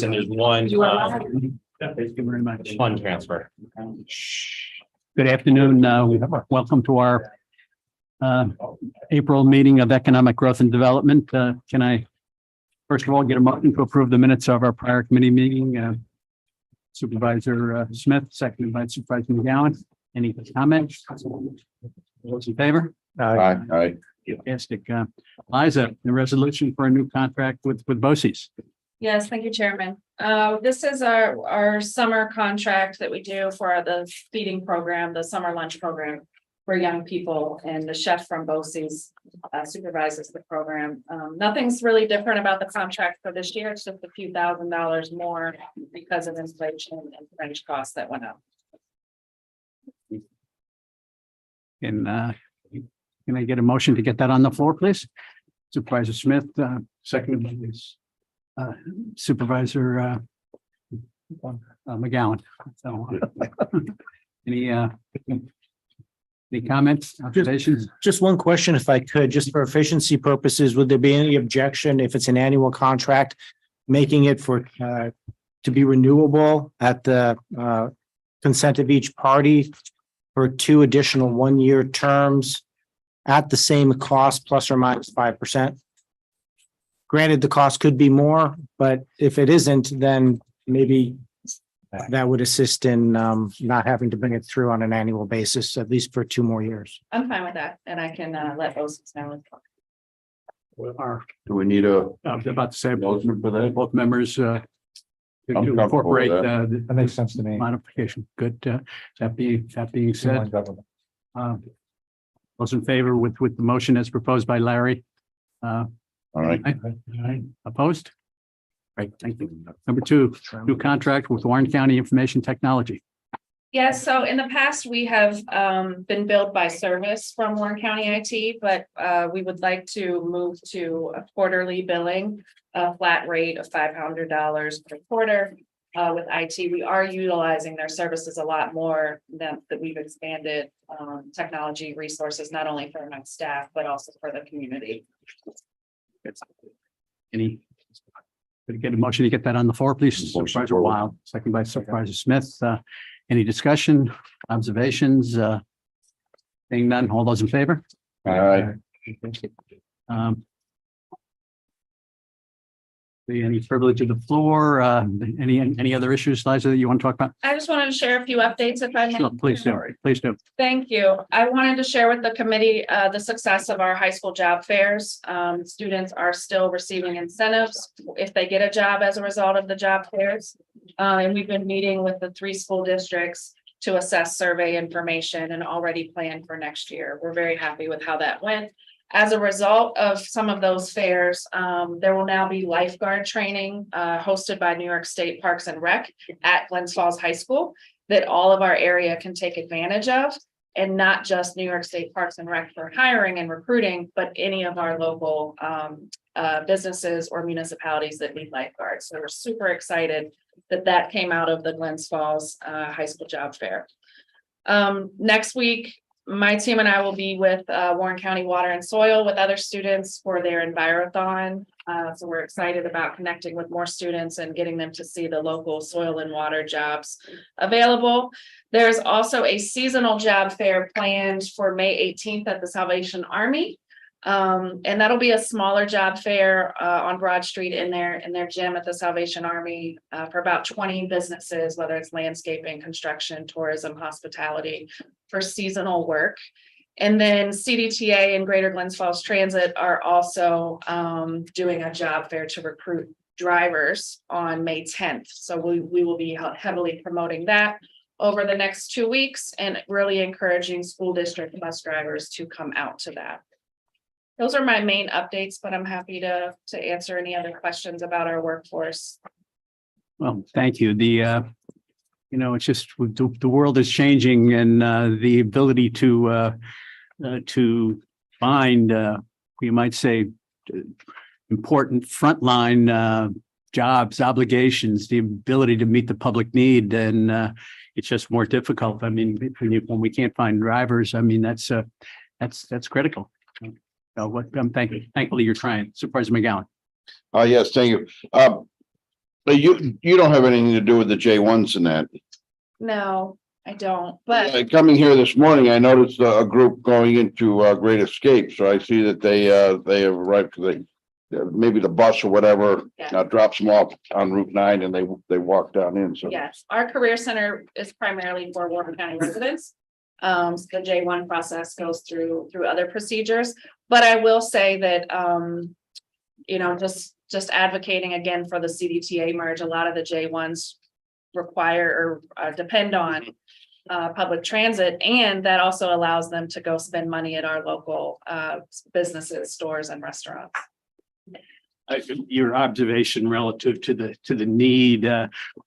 and there's one Thank you very much. fund transfer. Good afternoon. Welcome to our April meeting of Economic Growth and Development. Can I first of all get a motion to approve the minutes of our prior committee meeting? Supervisor Smith, seconded by Supervisor McGowan. Any comments? Those in favor? Aye. Fantastic. Liza, the resolution for a new contract with BOSI's. Yes, thank you, Chairman. This is our summer contract that we do for the feeding program, the summer lunch program for young people, and the chef from BOSI's supervises the program. Nothing's really different about the contract for this year. It's just a few $1,000s more because of inflation and French costs that went up. Can I get a motion to get that on the floor, please? Supervisor Smith, seconded by Supervisor McGowan. So, any comments, observations? Just one question, if I could, just for efficiency purposes, would there be any objection if it's an annual contract, making it for to be renewable at the consent of each party for 2 additional 1-year terms at the same cost, plus or minus 5%? Granted, the cost could be more, but if it isn't, then maybe that would assist in not having to bring it through on an annual basis, at least for 2 more years. I'm fine with that, and I can let BOSI's know. Do we need a I was about to say, motion for that? both members to comfortable with incorporate that. that makes sense to me. modification. Good. That being said, those in favor with the motion as proposed by Larry? All right. Aye. Opposed? Right, thank you. Number 2, new contract with Warren County Information Technology. Yes, so in the past, we have been billed by service from Warren County IT, but we would like to move to a quarterly billing, a flat rate of $500 per quarter. With IT, we are utilizing their services a lot more than that we've expanded technology resources, not only for my staff, but also for the community. Any? Could I get a motion to get that on the floor, please? Motion Supervisor forward. Wild, second by Supervisor Smith. Any discussion, observations? Seeing none, all those in favor? Aye. Any privilege of the floor? Any other issues, Liza, that you want to talk about? I just wanted to share a few updates if I may. Sure, please do. Please do. Thank you. I wanted to share with the committee the success of our high school job fairs. Students are still receiving incentives if they get a job as a result of the job fairs. And we've been meeting with the 3 school districts to assess survey information and already plan for next year. We're very happy with how that went. As a result of some of those fairs, there will now be lifeguard training hosted by New York State Parks and Rec at Glens Falls High School that all of our area can take advantage of, and not just New York State Parks and Rec for hiring and recruiting, but any of our local businesses or municipalities that need lifeguards. So we're super excited that came out of the Glens Falls High School Job Fair. Next week, my team and I will be with Warren County Water and Soil with other students for their Envirothon. So we're excited about connecting with more students and getting them to see the local soil and water jobs available. There's also a seasonal job fair planned for May 18th at the Salvation Army. And that'll be a smaller job fair on Broad Street in their gym at the Salvation Army for about 20 businesses, whether it's landscaping, construction, tourism, hospitality, for seasonal work. And then CDTA and Greater Glens Falls Transit are also doing a job fair to recruit drivers on May 10th. So we will be heavily promoting that over the next 2 weeks and really encouraging school district bus drivers to come out to that. Those are my main updates, but I'm happy to answer any other questions about our workforce. Well, thank you. It's just the world is changing, and the ability to find, you might say, important frontline jobs, obligations, the ability to meet the public need, and it's just more difficult. I mean, when we can't find drivers, I mean that's critical. Thankfully you're trying. Supervisor McGowan. Yes, thank you. But you don't have anything to do with the J1s in that. No, I don't, but Coming here this morning, I noticed a group going into Great Escape, so I see that they have arrived, maybe the bus or whatever Yeah. drops them off on Route 9 and they walk down in, so. yes, our career center is primarily for Warren County residents. So the J1 process goes through other procedures, but I will say that, you know, just advocating again for the CDTA merge, a lot of the J1s require or depend on public transit, and that also allows them to go spend money at our local businesses, stores and restaurants. Your observation relative to the need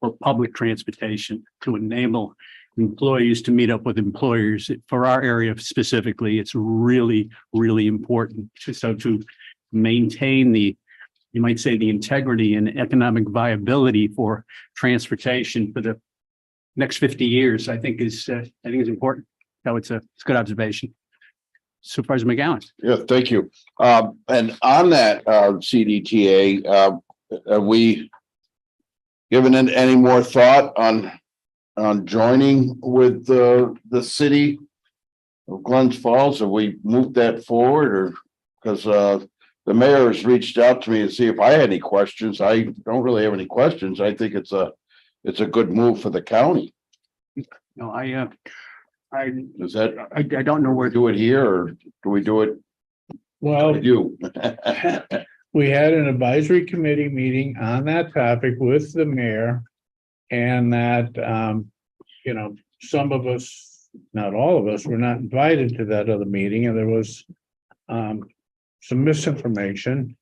for public transportation to enable employees to meet up with employers for our area specifically, it's really, really important. So to maintain you might say the integrity and economic viability for transportation for the next 50 years, I think is important. So it's a good observation. Supervisor McGowan. Yeah, thank you. And on that CDTA, have we given it any more thought on joining with the city of Glens Falls? Have we moved that forward, or because the mayor has reached out to me to see if I had any questions? I don't really have any questions. I think it's a good move for the county. No, Is that, I don't know where do it here, or do we do it Well, with you? we had an advisory committee meeting on that topic with the mayor. And that, you know, some of us, not all of us, were not invited to that other meeting, and there was some misinformation.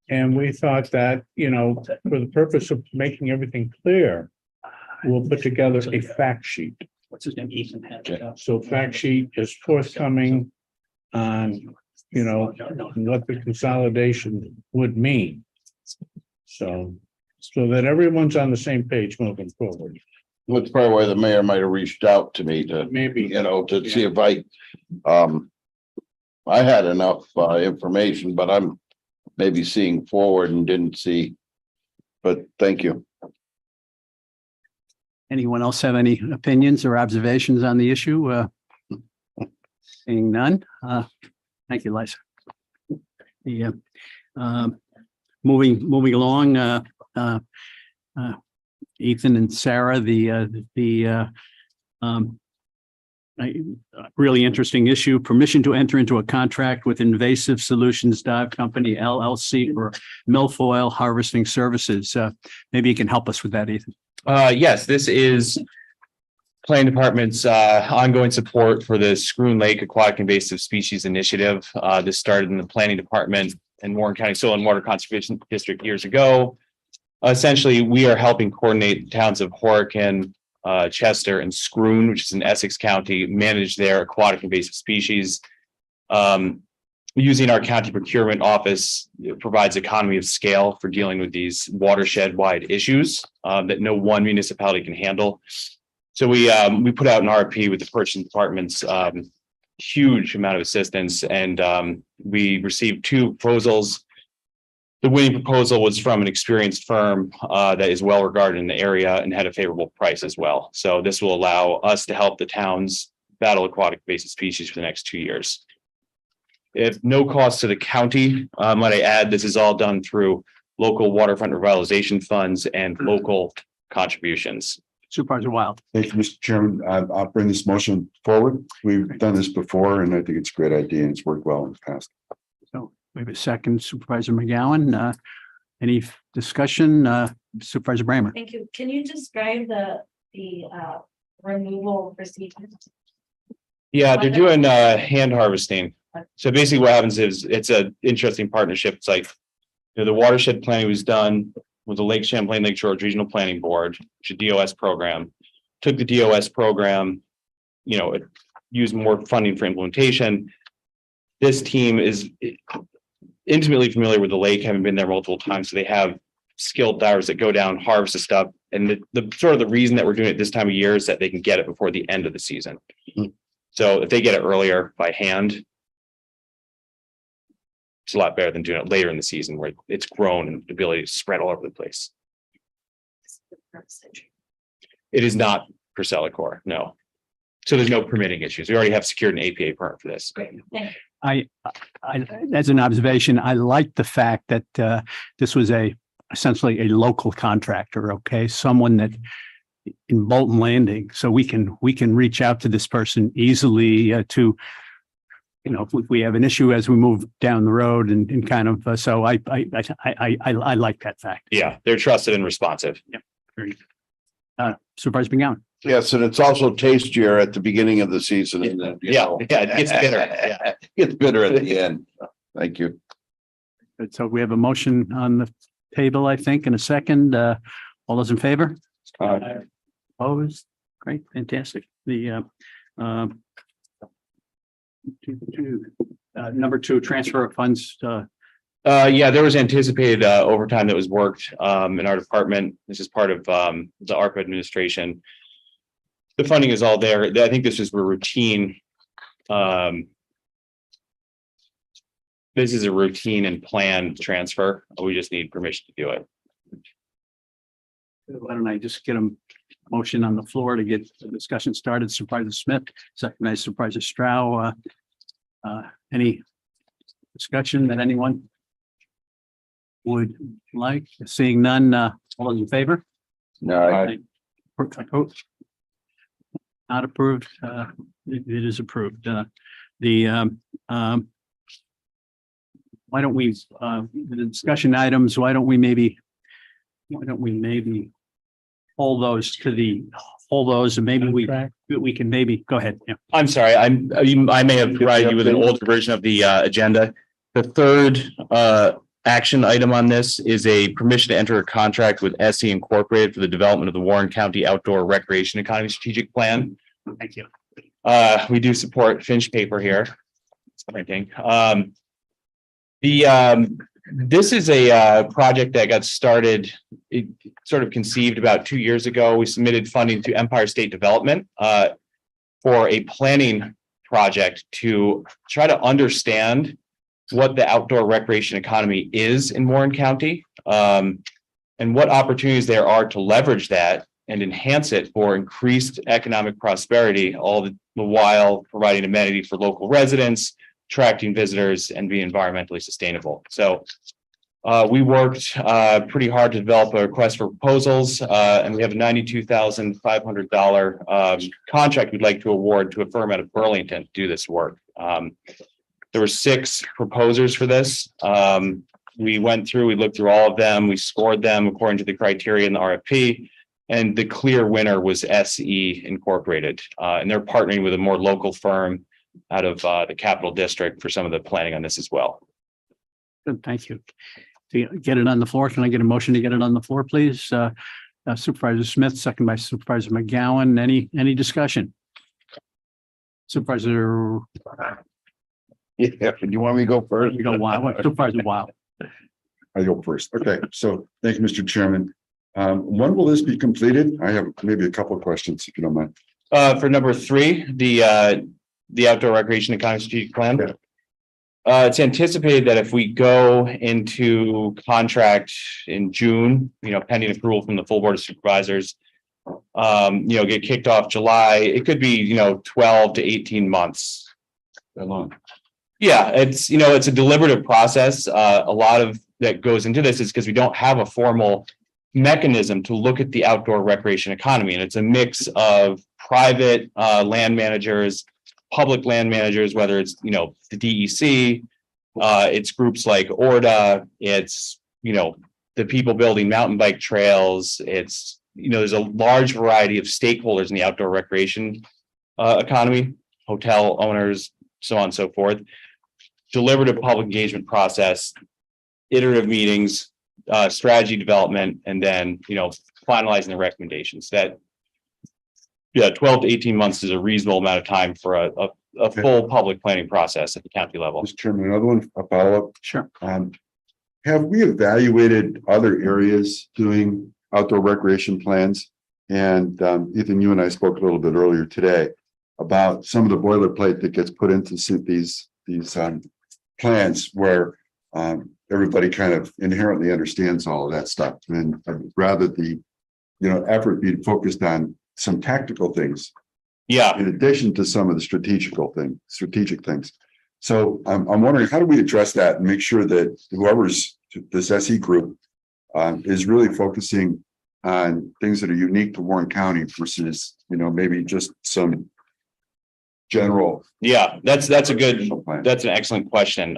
And we thought that, you know, for the purpose of making everything clear, we'll put together a fact sheet. what's his name, Ethan had. So fact sheet is forthcoming on, you know, what the consolidation would mean. So that everyone's on the same page moving forward. That's probably why the mayor might have reached out to me to, Maybe, to see if I had enough information, but I'm maybe seeing forward and didn't see. But thank you. Anyone else have any opinions or observations on the issue? Seeing none. Thank you, Lisa. Yeah. Moving along, Ethan and Sarah, really interesting issue, permission to enter into a contract with Invasive Solutions Dive Company LLC for milfoil harvesting services. Maybe you can help us with that, Ethan. Yes, this is Planning Department's ongoing support for the Schroon Lake Aquatic Invasive Species Initiative. This started in the Planning Department and Warren County Soil and Water Conservation District years ago. Essentially, we are helping coordinate the towns of Horicon, Chester, and Schroon, which is in Essex County, manage their aquatic invasive species. Using our county procurement office, it provides economy of scale for dealing with these watershed-wide issues that no one municipality can handle. So we put out an RFP with the purchasing department's huge amount of assistance, and we received 2 proposals. The winning proposal was from an experienced firm that is well regarded in the area and had a favorable price as well. So this will allow us to help the towns battle aquatic invasive species for the next 2 years. If no cost to the county, might I add, this is all done through local waterfront revitalization funds and local contributions. Supervisor Wild. Thank you, Mr. Chairman. I'll bring this motion forward. We've done this before, and I think it's a great idea, and it's worked well in the past. So we have a second, Supervisor McGowan. Any discussion? Supervisor Bramer. Thank you. Can you describe the removal procedure? Yeah, they're doing hand harvesting. So basically what happens is it's an interesting partnership. It's like, you know, the watershed planning was done with the Lake Champlain Lake George Regional Planning Board, which is a DOS program. Took the DOS program, you know, it used more funding for implementation. This team is intimately familiar with the lake, having been there multiple times. So they have skilled divers that go down, harvest the stuff. And the sort of the reason that we're doing it this time of year is that they can get it before the end of the season. So if they get it earlier by hand, it's a lot better than doing it later in the season where it's grown and the ability to spread all over the place. It is not for Celicor, no. So there's no permitting issues. We already have secured an APA permit for this. Great, thank you. I, as an observation, I like the fact that this was essentially a local contractor, okay? Someone that in Bolton Landing, so we can reach out to this person easily to, if we have an issue as we move down the road and kind of, so I like that fact. Yeah, they're trusted and responsive. Supervisor McGowan. Yes, and it's also tastier at the beginning of the season. And then, you Yeah, know, yeah, it gets bitter. Yeah. It's bitter at the end. Thank you. So we have a motion on the table, I think, in a second. All those in favor? Opposed? Great, fantastic. The number two, transfer of funds. Yeah, there was anticipated overtime that was worked in our department. This is part of the ARPA administration. The funding is all there. I think this is a routine. This is a routine and planned transfer. We just need permission to do it. Why don't I just get a motion on the floor to get the discussion started? Supervisor Smith, second by Supervisor Stroh. Any discussion that anyone would like? Seeing none, all those in favor? No, Not approved. It is approved. Why don't we, the discussion items, why don't we maybe hold those and maybe we can maybe go ahead. Yeah. I'm sorry, I may have provided you with an older version of the agenda. The third action item on this is a permission to enter a contract with SE Incorporated for the development of the Warren County Outdoor Recreation Economy Strategic Plan. Thank you. We do support Finch paper here. This is a project that got started, it sort of conceived about 2 years ago. We submitted funding to Empire State Development for a planning project to try to understand what the outdoor recreation economy is in Warren County, and what opportunities there are to leverage that and enhance it for increased economic prosperity, all the while providing amenities for local residents, attracting visitors, and being environmentally sustainable. So we worked pretty hard to develop a request for proposals, and we have a $92,500 contract we'd like to award to a firm out of Burlington to do this work. There were 6 proposers for this. We went through, we looked through all of them, we scored them according to the criteria in the RFP, and the clear winner was SE Incorporated. And they're partnering with a more local firm out of the Capital District for some of the planning on this as well. Good, thank you. To get it on the floor, can I get a motion to get it on the floor, please? Supervisor Smith, second by Supervisor McGowan. Any discussion? Supervisor. yeah, do you want me to go first? You go wild. Supervisor Wild. I go first. Okay, so thank you, Mr. Chairman. When will this be completed? I have maybe a couple of questions, if you don't mind. For number 3, the Outdoor Recreation Economy Strategic Plan. Yeah. It's anticipated that if we go into contract in June, pending approval from the full board of supervisors, get kicked off July, it could be, 12 to 18 months. That long? Yeah, it's a deliberative process. A lot of that goes into this is because we don't have a formal mechanism to look at the outdoor recreation economy. And it's a mix of private land managers, public land managers, whether it's, the DEC, it's groups like ORDA, it's, the people building mountain bike trails. It's, there's a large variety of stakeholders in the outdoor recreation economy, hotel owners, so on and so forth. Deliberative public engagement process, iterative meetings, strategy development, and then, finalizing the recommendations. That 12 to 18 months is a reasonable amount of time for a full public planning process at the county level. Mr. Chairman, another one, a follow-up. Sure. Have we evaluated other areas doing outdoor recreation plans? And Ethan, you and I spoke a little bit earlier today about some of the boilerplate that gets put into these plans where everybody kind of inherently understands all of that stuff. And rather the effort be focused on some tactical things Yeah, in addition to some of the strategic things. So I'm wondering, how do we address that and make sure that whoever's this SE group is really focusing on things that are unique to Warren County versus, maybe just some general yeah, that's plan. an excellent question.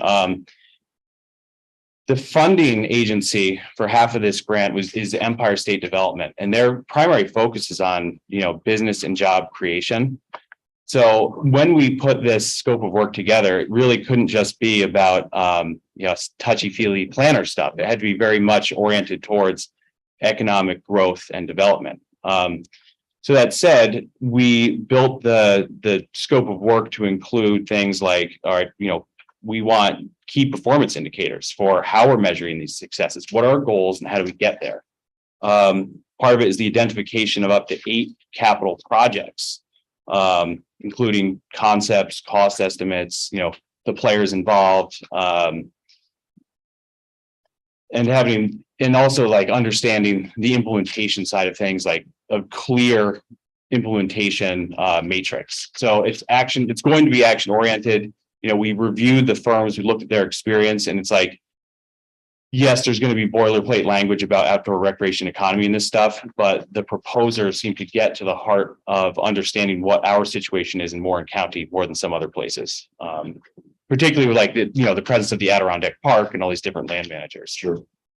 The funding agency for half of this grant is Empire State Development, and their primary focus is on, business and job creation. So when we put this scope of work together, it really couldn't just be about, touchy-feely planner stuff. It had to be very much oriented towards economic growth and development. So that said, we built the scope of work to include things like, all right, we want key performance indicators for how we're measuring these successes. What are our goals and how do we get there? Part of it is the identification of up to 8 capital projects, including concepts, cost estimates, the players involved, and also like understanding the implementation side of things, like a clear implementation matrix. So it's going to be action oriented. We reviewed the firms, we looked at their experience, and it's like, yes, there's going to be boilerplate language about outdoor recreation economy and this stuff, but the proposers seem to get to the heart of understanding what our situation is in Warren County more than some other places. Particularly with like the presence of the Adirondack Park and all these different land managers. Sure.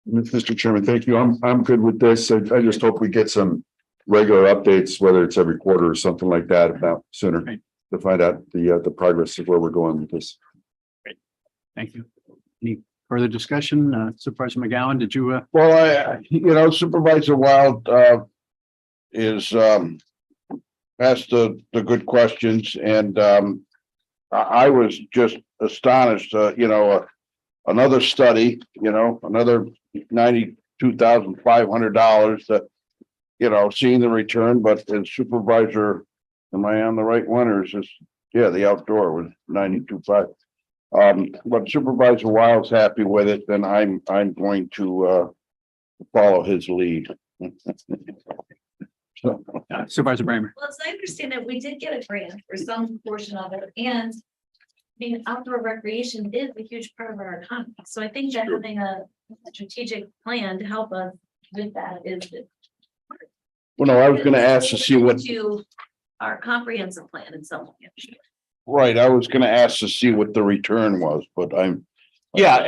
Mr. Chairman, thank you. I'm good with this. I just hope we get some regular updates, whether it's every quarter or something like that, about sooner, Right. to find out the progress of where we're going with this. Thank you. Any further discussion? Supervisor McGowan, did you? Well, Supervisor Wild is asked the good questions, and I was just astonished. Another study, another $92,500 that, seeing the return, but as Supervisor, am I on the right one, or is this, the outdoor was 92.5. But Supervisor Wild's happy with it, then I'm going to follow his lead. So, Supervisor Bramer. Well, as I understand it, we did get a grant for some portion of it, and outdoor recreation is a huge part of our economy. So I think that having a strategic plan to help us with that is well, no, I was gonna ask to see what, to our comprehensive plan in some way. right, I was gonna ask to see what the return was, but I'm. Yeah,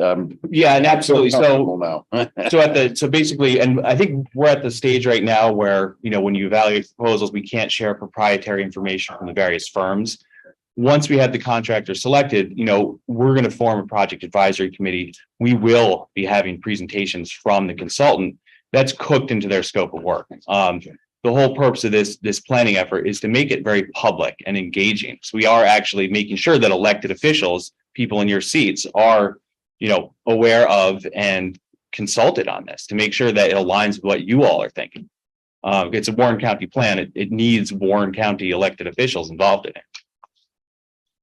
I'm Yeah, and absolutely. comfortable So now. so basically, and I think we're at the stage right now where, when you evaluate proposals, we can't share proprietary information from the various firms. Once we have the contractor selected, we're going to form a project advisory committee. We will be having presentations from the consultant that's cooked into their scope of work. The whole purpose of this planning effort is to make it very public and engaging. So we are actually making sure that elected officials, people in your seats, are aware of and consulted on this to make sure that it aligns with what you all are thinking. It's a Warren County plan. It needs Warren County elected officials involved in it.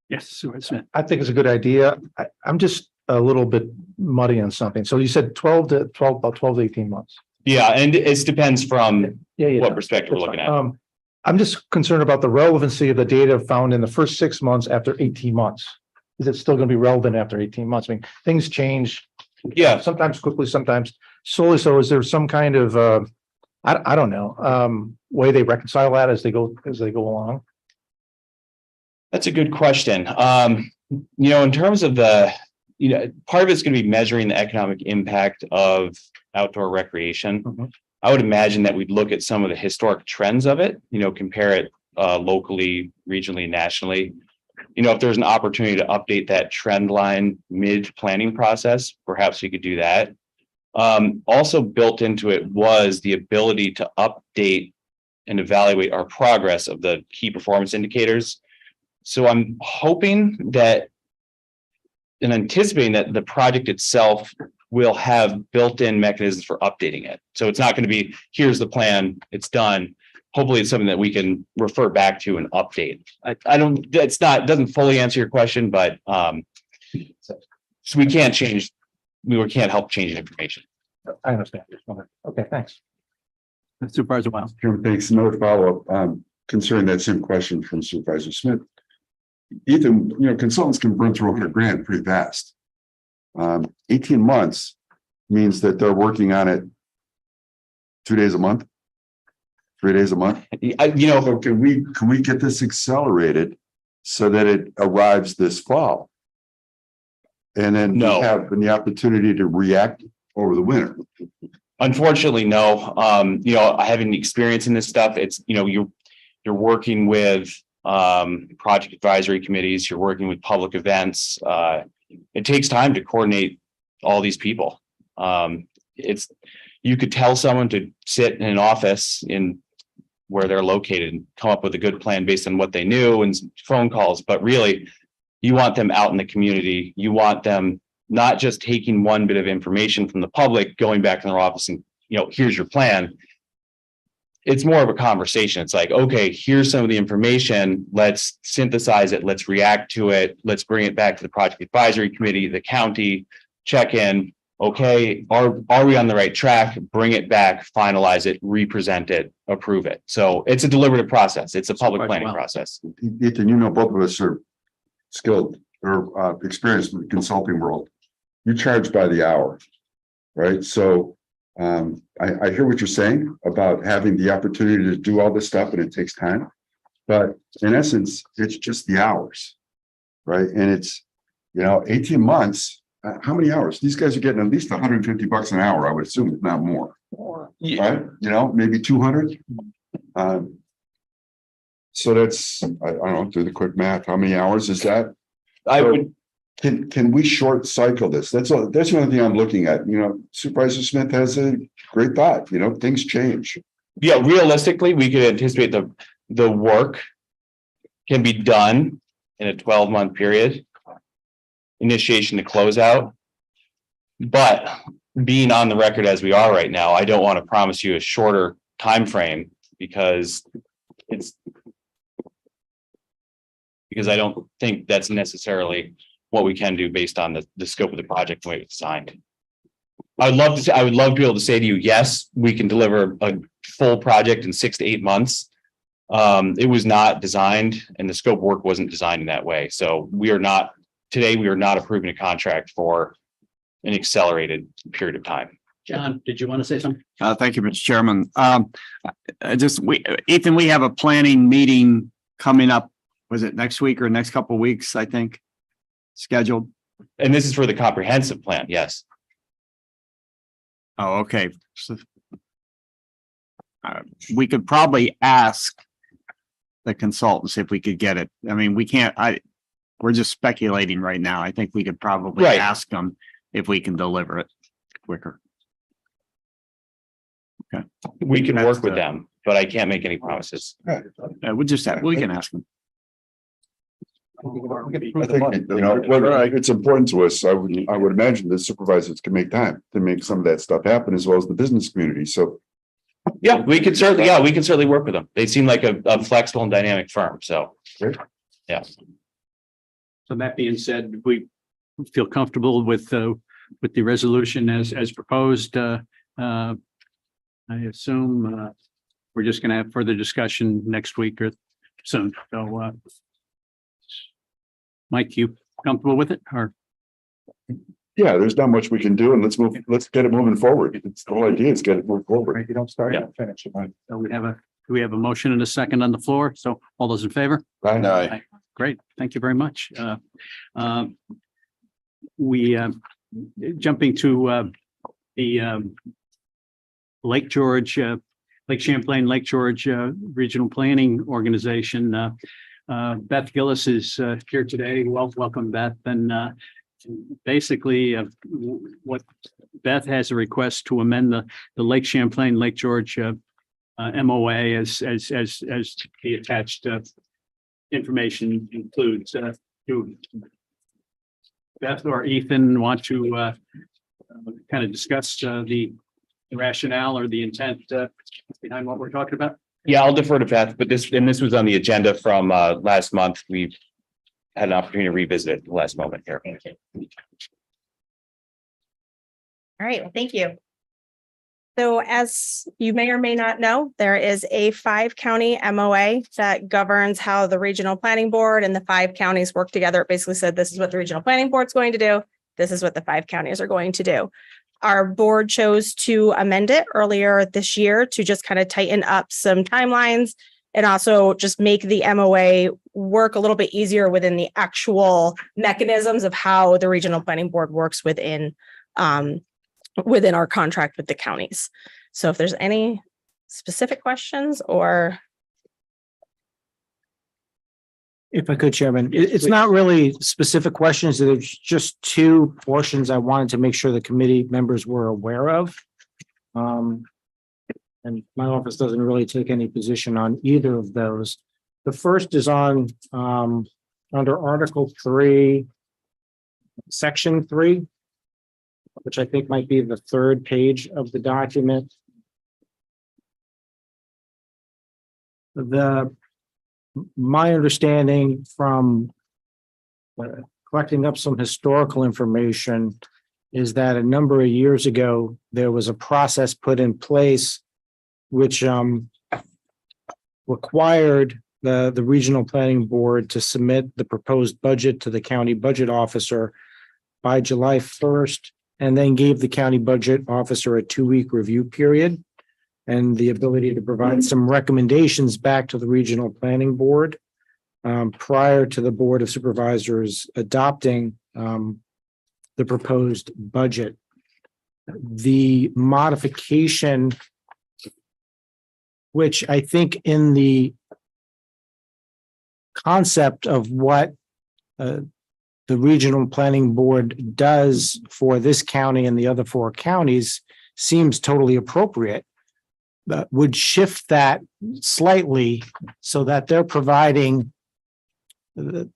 Yes, Supervisor Smith. I think it's a good idea. I'm just a little bit muddy on something. So you said about 12 to 18 months. Yeah, and it depends from Yeah. what perspective we're That's looking fine. at. I'm just concerned about the relevancy of the data found in the first 6 months after 18 months. Is it still going to be relevant after 18 months? I mean, things change. Yeah. Sometimes quickly, sometimes slowly. So is there some kind of, I don't know, way they reconcile that as they go along? That's a good question. In terms of part of it's going to be measuring the economic impact of outdoor recreation. Mhm. I would imagine that we'd look at some of the historic trends of it, compare it locally, regionally, nationally. If there's an opportunity to update that trend line mid-planning process, perhaps we could do that. Also built into it was the ability to update and evaluate our progress of the key performance indicators. So I'm hoping that and anticipating that the project itself will have built-in mechanisms for updating it. So it's not going to be, here's the plan, it's done. Hopefully it's something that we can refer back to and update. It doesn't fully answer your question, but so we can't help change information. I understand. Okay, thanks. Supervisor Wiles. Chairman, thanks. Another follow-up, concerning that same question from Supervisor Smith. Ethan, consultants can burn through 100 grand pretty fast. 18 months means that they're working on it 2 days a month, 3 days a month. So can we get this accelerated so that it arrives this fall? And then we No. have the opportunity to react over the winter. Unfortunately, no. I having experience in this stuff, it's, you're working with project advisory committees, you're working with public events. It takes time to coordinate all these people. You could tell someone to sit in an office in where they're located and come up with a good plan based on what they knew and phone calls, but really you want them out in the community. You want them not just taking one bit of information from the public, going back in their office and, here's your plan. It's more of a conversation. It's like, okay, here's some of the information. Let's synthesize it. Let's react to it. Let's bring it back to the project advisory committee, the county, check in. Okay, are we on the right track? Bring it back, finalize it, represent it, approve it. So it's a deliberative process. It's a public planning process. Ethan, both of us are skilled or experienced in the consulting world. You charge by the hour, right? So I hear what you're saying about having the opportunity to do all this stuff and it takes time. But in essence, it's just the hours, right? And it's, 18 months. How many hours? These guys are getting at least $150 an hour, I would assume, if not more. Right? Maybe 200. So that's, I don't know, do the quick math. How many hours is that? Can we short cycle this? That's the only thing I'm looking at. Supervisor Smith has a great thought, things change. Yeah, realistically, we could anticipate the work can be done in a 12-month period. Initiation to closeout. But being on the record as we are right now, I don't want to promise you a shorter time frame because I don't think that's necessarily what we can do based on the scope of the project the way it's designed. I would love to be able to say to you, yes, we can deliver a full project in 6 to 8 months. It was not designed and the scope of work wasn't designed in that way. So we are not approving a contract for an accelerated period of time. John, did you want to say something? Thank you, Mr. Chairman. Ethan, we have a planning meeting coming up. Was it next week or next couple of weeks, I think, scheduled? And this is for the comprehensive plan. Yes. Oh, okay. So, we could probably ask the consultants if we could get it. I mean, we can't, we're just speculating right now. I think we could probably ask them if we can deliver it quicker. Okay. We can work with them, but I can't make any promises. We can ask them. I think, it's important to us. I would imagine the supervisors can make time to make some of that stuff happen as well as the business community. So yeah, we can certainly work with them. They seem like a flexible and dynamic firm. So yeah. So that being said, we feel comfortable with the resolution as proposed. I assume we're just going to have further discussion next week or soon. So, Mike, you comfortable with it or? yeah, there's not much we can do, and let's get it moving forward. It's the whole idea is get it moving forward. You don't start, Yeah. you finish it. Right? So we have a motion and a second on the floor. So all those in favor? Right. Great. Thank you very much. We jumping to the Lake Champlain, Lake George Regional Planning Organization. Beth Gillis is here today. Welcome, Beth. And basically, what Beth has a request to amend the Lake Champlain, Lake George MOA as the attached information includes. Do Beth or Ethan want to kind of discuss the rationale or the intent behind what we're talking about? Yeah, I'll defer to Beth, but this was on the agenda from last month. We've had an opportunity to revisit it at the last moment here. All right, well, thank you. So as you may or may not know, there is a 5-county MOA that governs how the regional planning board and the 5 counties work together. It basically said, this is what the regional planning board's going to do. This is what the 5 counties are going to do. Our board chose to amend it earlier this year to just kind of tighten up some timelines and also just make the MOA work a little bit easier within the actual mechanisms of how the regional planning board works within our contract with the counties. So if there's any specific questions or. If I could, Chairman, it's not really specific questions. There's just 2 portions I wanted to make sure the committee members were aware of. And my office doesn't really take any position on either of those. The first is on under Article 3, Section 3, which I think might be the 3rd page of the document. My understanding from collecting up some historical information is that a number of years ago, there was a process put in place which required the regional planning board to submit the proposed budget to the county budget officer by July 1st, and then gave the county budget officer a 2-week review period and the ability to provide some recommendations back to the regional planning board prior to the Board of Supervisors adopting the proposed budget. The modification, which I think in the concept of what the regional planning board does for this county and the other 4 counties, seems totally appropriate. Would shift that slightly so that they're providing the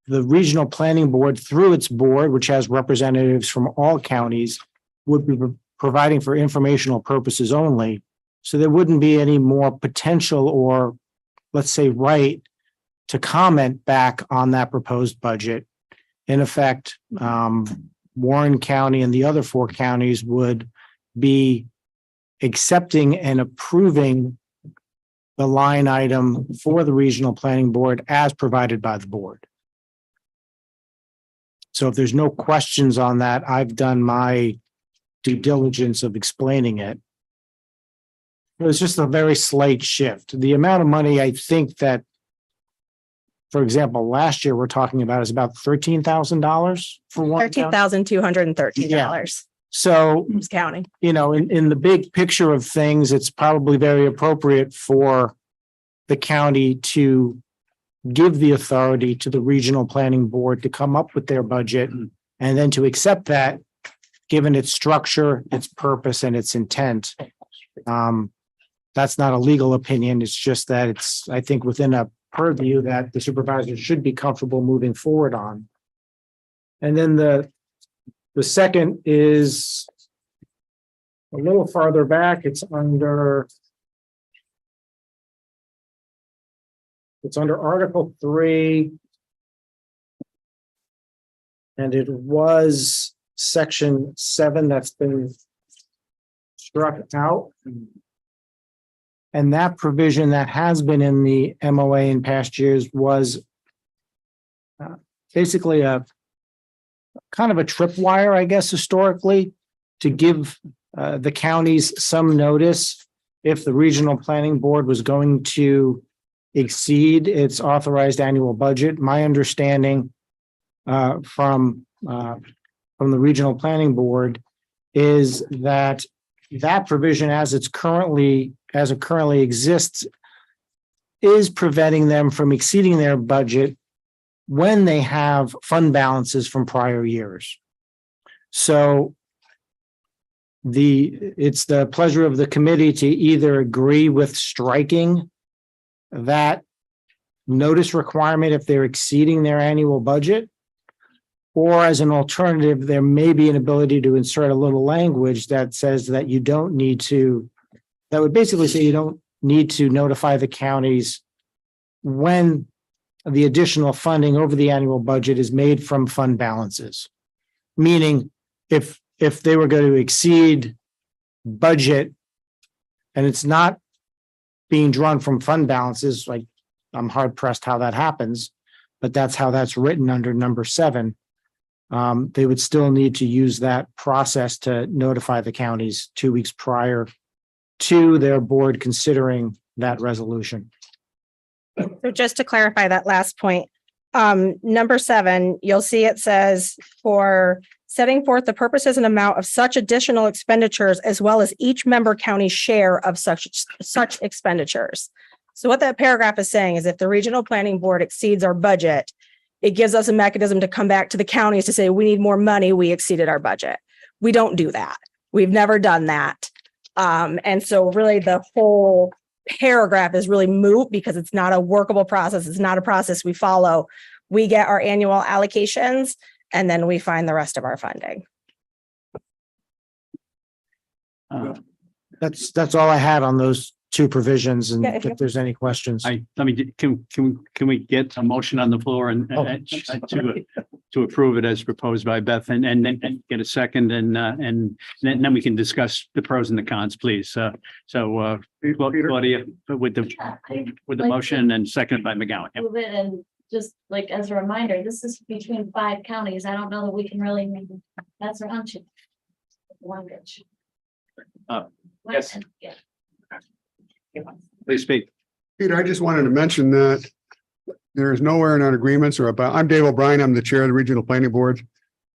regional planning board through its board, which has representatives from all counties, would be providing for informational purposes only. So there wouldn't be any more potential or, let's say, right to comment back on that proposed budget. In effect, Warren County and the other 4 counties would be accepting and approving the line item for the regional planning board as provided by the board. So if there's no questions on that, I've done my due diligence of explaining it. It was just a very slight shift. The amount of money I think that, for example, last year we're talking about is about $13,000 for one. $13,213. So, Who's counting? you know, in the big picture of things, it's probably very appropriate for the county to give the authority to the regional planning board to come up with their budget and then to accept that, given its structure, its purpose, and its intent. That's not a legal opinion. It's just that it's, I think, within a purview that the supervisor should be comfortable moving forward on. And then the second is a little farther back. It's under Article 3. And it was Section 7 that's been struck out. And that provision that has been in the MOA in past years was basically a kind of a tripwire, I guess, historically, to give the counties some notice if the regional planning board was going to exceed its authorized annual budget. My understanding from the regional planning board is that that provision as it currently exists is preventing them from exceeding their budget when they have fund balances from prior years. So it's the pleasure of the committee to either agree with striking that notice requirement if they're exceeding their annual budget, or as an alternative, there may be an ability to insert a little language that says that you don't need to, that would basically say you don't need to notify the counties when the additional funding over the annual budget is made from fund balances. Meaning if they were going to exceed budget and it's not being drawn from fund balances, like I'm hard pressed how that happens, but that's how that's written under number 7. They would still need to use that process to notify the counties 2 weeks prior to their board considering that resolution. So just to clarify that last point, number 7, you'll see it says for setting forth the purposes and amount of such additional expenditures as well as each member county share of such expenditures. So what that paragraph is saying is if the regional planning board exceeds our budget, it gives us a mechanism to come back to the counties to say, we need more money. We exceeded our budget. We don't do that. We've never done that. And so really the whole paragraph is really moot because it's not a workable process. It's not a process we follow. We get our annual allocations and then we find the rest of our funding. That's all I had on those 2 provisions. And Yeah, if you- if there's any questions. Can we get a motion on the floor and to approve it as proposed by Beth and then get a second and then we can discuss the pros and the cons, please. Claudia, with the motion and seconded by McGowan. Yep. Move it and just like as a reminder, this is between 5 counties. I don't know that we can really, that's around you. One bitch. Yes. Yeah. Please speak. Peter, I just wanted to mention that there is nowhere in our agreements or about, I'm Dave O'Brien, I'm the chair of the Regional Planning Board.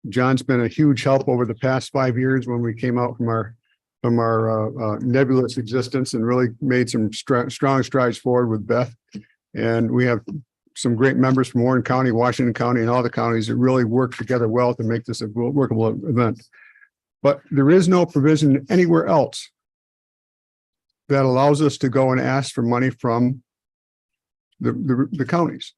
John's been a huge help over the past 5 years when we came out from our nebulous existence and really made some strong strides forward with Beth. And we have some great members from Warren County, Washington County, and all the counties that really work together well to make this a workable event. But there is no provision anywhere else that allows us to go and ask for money from the counties.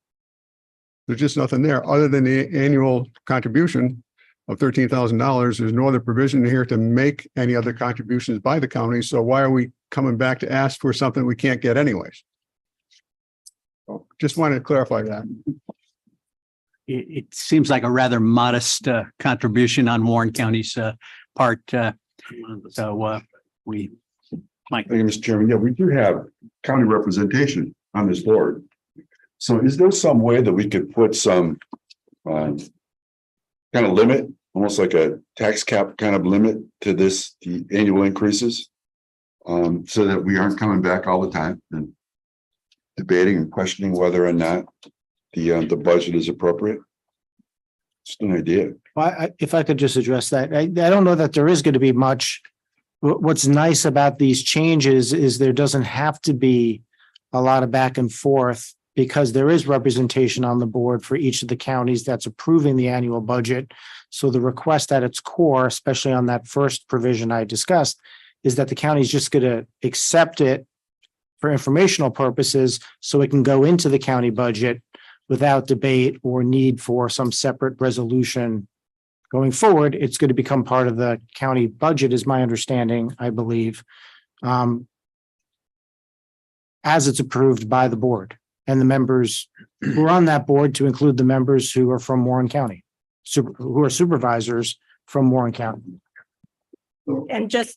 There's just nothing there other than the annual contribution of $13,000. There's no other provision here to make any other contributions by the county. So why are we coming back to ask for something we can't get anyways? So just wanted to clarify that. It seems like a rather modest contribution on Warren County's part. Mike. Thank you, Mr. Chairman. Yeah, we do have county representation on this board. So is there some way that we could put some kind of limit, almost like a tax cap kind of limit to the annual increases? So that we aren't coming back all the time and debating and questioning whether or not the budget is appropriate? Just an idea. If I could just address that, I don't know that there is going to be much. What's nice about these changes is there doesn't have to be a lot of back and forth because there is representation on the board for each of the counties that's approving the annual budget. So the request at its core, especially on that first provision I discussed, is that the county is just going to accept it for informational purposes so it can go into the county budget without debate or need for some separate resolution. Going forward, it's going to become part of the county budget, is my understanding, I believe, as it's approved by the board and the members who are on that board, to include the members who are from Warren County, who are supervisors from Warren County. And just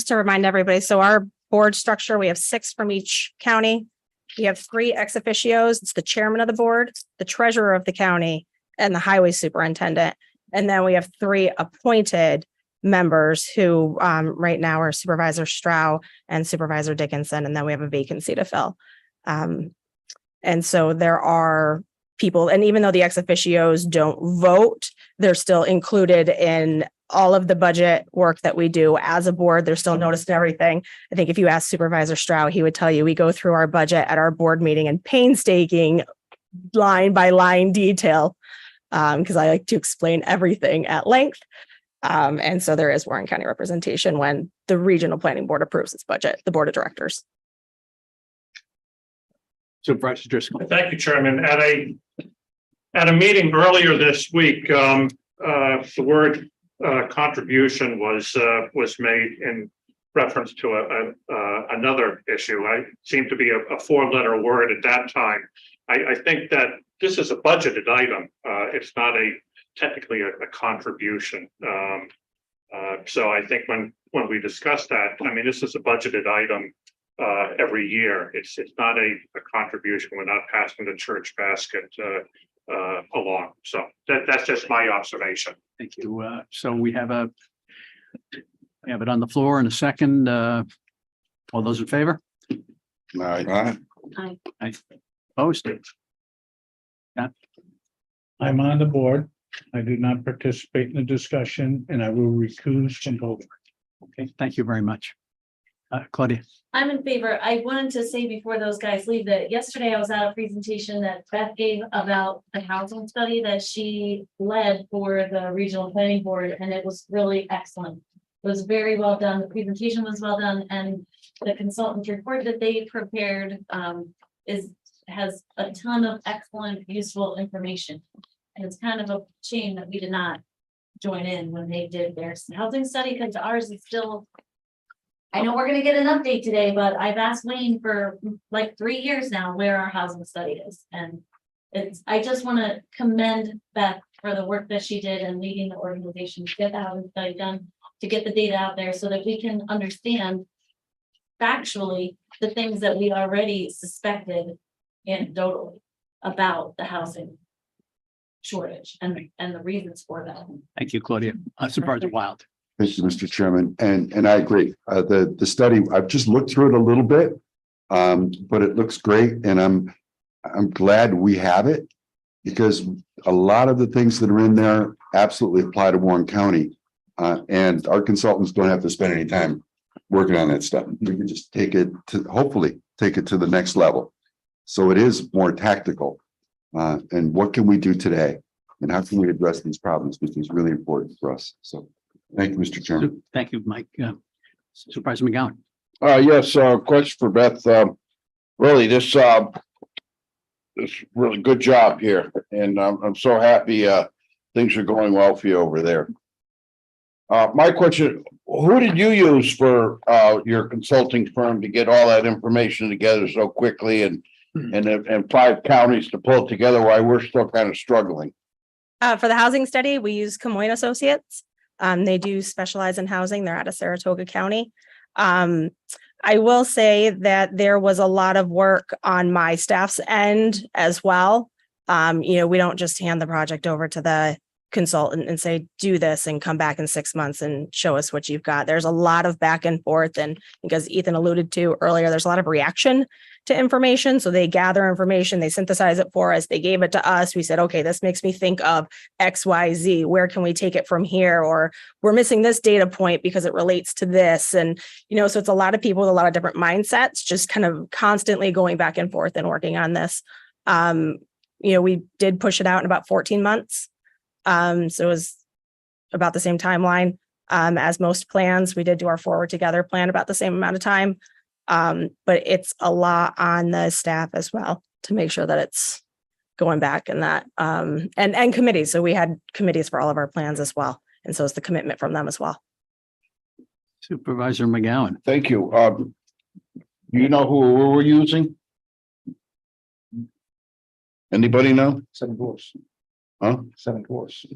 to remind everybody, so our board structure, we have 6 from each county. We have 3 ex officios. It's the chairman of the board, the treasurer of the county, and the highway superintendent. And then we have 3 appointed members who right now are Supervisor Strow and Supervisor Dickinson. And then we have a vacancy to fill. And so there are people, and even though the ex officios don't vote, they're still included in all of the budget work that we do as a board. They're still noticed in everything. I think if you ask Supervisor Strow, he would tell you we go through our budget at our board meeting in painstaking line by line detail. Because I like to explain everything at length. And so there is Warren County representation when the regional planning board approves its budget, the board of directors. Supervisor Driscoll. Thank you, Chairman. At a meeting earlier this week, the word contribution was made in reference to another issue. I seemed to be a 4-letter word at that time. I think that this is a budgeted item. It's not technically a contribution. So I think when when we discussed that, I mean, this is a budgeted item every year. It's not a contribution. We're not passing the church basket along. So that's just my observation. Thank you. So we have it on the floor in a second. All those in favor? All right. Opposed? I'm on the board. I do not participate in the discussion and I will recuse from voting. Okay, thank you very much. Claudia, I'm in favor. I wanted to say before those guys leave that yesterday I was at a presentation that Beth gave about the housing study that she led for the regional planning board, and it was really excellent. It was very well done. The presentation was well done, and the consultant's report that they prepared has a ton of excellent, useful information. And it's kind of a shame that we did not join in when they did their housing study, because ours is still. I know we're gonna get an update today, but I've asked Wayne for like 3 years now where our housing study is. And I just want to commend Beth for the work that she did and leading the organization to get the housing study done, to get the data out there so that we can understand factually the things that we already suspected anecdotally about the housing shortage and the reasons for that. thank you, Claudia. Supervisor Wild. Thank you, Mr. Chairman, and I agree. The study, I've just looked through it a little bit. But it looks great and I'm glad we have it. Because a lot of the things that are in there absolutely apply to Warren County. And our consultants don't have to spend any time working on that stuff. We can just hopefully take it to the next level. So it is more tactical. And what can we do today? And how can we address these problems, which is really important for us. So thank you, Mr. Chairman. Thank you, Mike. Supervisor McGowan. Yes, question for Beth. Really, this really good job here, and I'm so happy things are going well for you over there. My question, who did you use for your consulting firm to get all that information together so quickly and 5 counties to pull it together while we're still kind of struggling? For the housing study, we use Camoin Associates. They do specialize in housing. They're out of Saratoga County. I will say that there was a lot of work on my staff's end as well. We don't just hand the project over to the consultant and say, do this and come back in 6 months and show us what you've got. There's a lot of back and forth. And because Ethan alluded to earlier, there's a lot of reaction to information. So they gather information, they synthesize it for us. They gave it to us. We said, okay, this makes me think of X, Y, Z. Where can we take it from here? Or we're missing this data point because it relates to this. And, so it's a lot of people with a lot of different mindsets, just kind of constantly going back and forth and working on this. We did push it out in about 14 months. So it was about the same timeline as most plans. We did do our Forward Together plan about the same amount of time. But it's a lot on the staff as well to make sure that it's going back and that and committees. So we had committees for all of our plans as well. And so it's the commitment from them as well. Supervisor McGowan. Thank you. Do you know who we're using? Anybody know? 7 dwarfs. Huh? 7 dwarfs.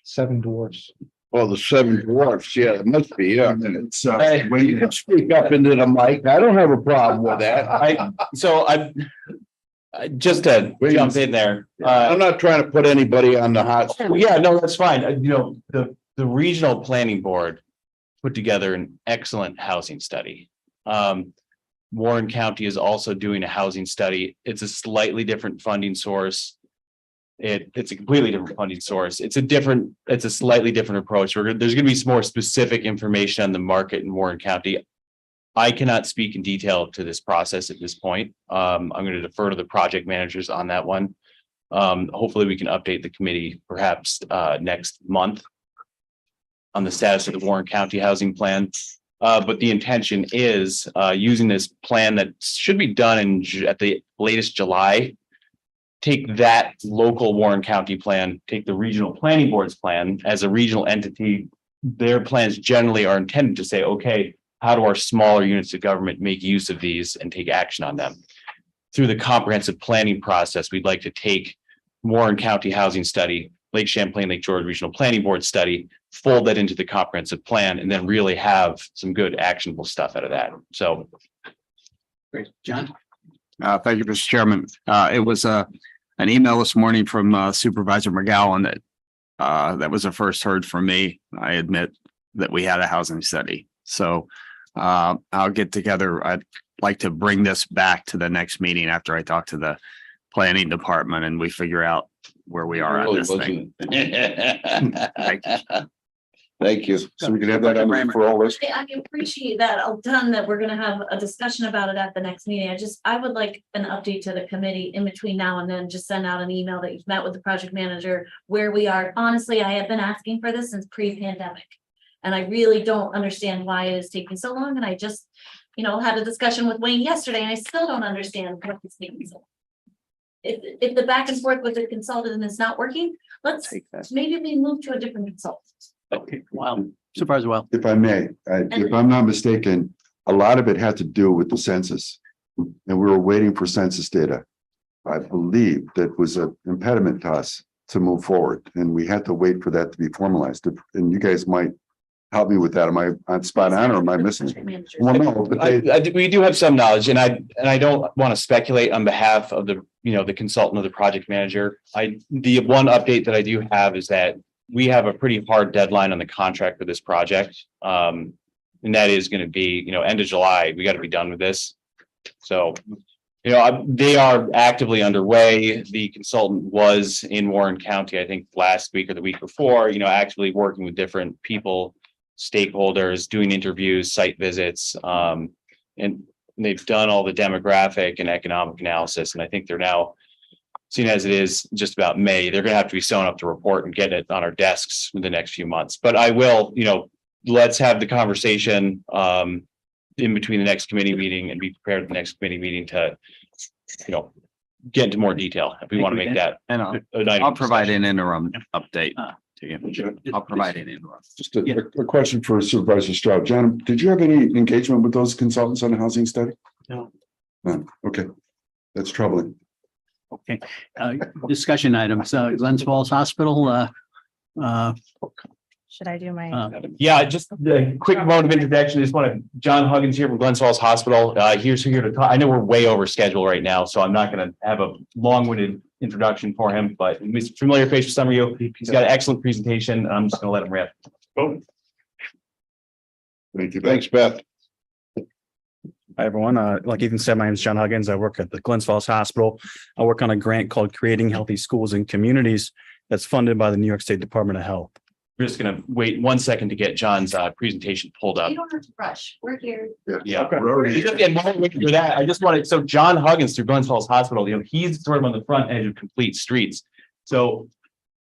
7 dwarfs. Well, the 7 dwarfs, yeah, it must be, yeah. And it's Hey, you can speak up into the mic. I don't have a problem with that. Just to jump in there. I'm not trying to put anybody on the hot seat. Yeah, no, that's fine. The regional planning board put together an excellent housing study. Warren County is also doing a housing study. It's a slightly different funding source. It's a completely different funding source. It's a slightly different approach. There's going to be some more specific information on the market in Warren County. I cannot speak in detail to this process at this point. I'm going to defer to the project managers on that one. Hopefully we can update the committee perhaps next month on the status of the Warren County housing plan. But the intention is using this plan that should be done at the latest July. Take that local Warren County plan, take the regional planning board's plan as a regional entity. Their plans generally are intended to say, okay, how do our smaller units of government make use of these and take action on them? Through the comprehensive planning process, we'd like to take Warren County housing study, Lake Champlain, Lake George Regional Planning Board study, fold that into the comprehensive plan, and then really have some good actionable stuff out of that. So. Great. John? Thank you, Mr. Chairman. It was an email this morning from Supervisor McGowan that was the first heard from me. I admit that we had a housing study. So I'll get together. I'd like to bring this back to the next meeting after I talk to the planning department and we figure out where we are on this thing. Thank you. So we can have that on for all this. I appreciate that. I'll done that. We're gonna have a discussion about it at the next meeting. I would like an update to the committee in between now and then. Just send out an email that you've met with the project manager, where we are. Honestly, I have been asking for this since pre-pandemic. And I really don't understand why it is taking so long. And I just, had a discussion with Wayne yesterday and I still don't understand what it's taking so long. If the back and forth with the consultant and it's not working, maybe we move to a different consultant. Okay, wow. Supervisor Well. If I may, if I'm not mistaken, a lot of it had to do with the census. And we were waiting for census data. I believe that was an impediment to us to move forward. And we had to wait for that to be formalized. And you guys might help me with that. Am I on spot on or am I missing it? Well, no, but We do have some knowledge, and I don't want to speculate on behalf of the consultant or the project manager. The one update that I do have is that we have a pretty hard deadline on the contract for this project. And that is going to be, end of July. We got to be done with this. So, they are actively underway. The consultant was in Warren County, I think last week or the week before, actively working with different people, stakeholders, doing interviews, site visits, and they've done all the demographic and economic analysis. And I think they're now, seen as it is just about May, they're going to have to be sewing up the report and getting it on our desks in the next few months. But I will, let's have the conversation in between the next committee meeting and be prepared for the next committee meeting to, get into more detail if we want to make that. And I'll provide an interim update to you. I'll provide an interim. just a question for Supervisor Stroud. John, did you have any engagement with those consultants on the housing study? No. No. Okay. That's troubling. Okay, discussion items, Glens Falls Hospital, Should I do my? Yeah, just a quick moment of introduction. I just want to, John Huggins here from Glens Falls Hospital. He's here to talk. I know we're way over schedule right now, so I'm not going to have a long-winded introduction for him, but he's a familiar face for some of you. He's got an excellent presentation. I'm just going to let him rip. Thank you. Thanks, Beth. Hi, everyone. Like Ethan said, my name is John Huggins. I work at the Glens Falls Hospital. I work on a grant called Creating Healthy Schools and Communities that's funded by the New York State Department of Health. We're just going to wait 1 second to get John's presentation pulled up. You don't have to rush. We're here. Yeah. And while we're waiting for that, I just wanted, so John Huggins through Glens Falls Hospital, he's sort of on the front edge of Complete Streets. So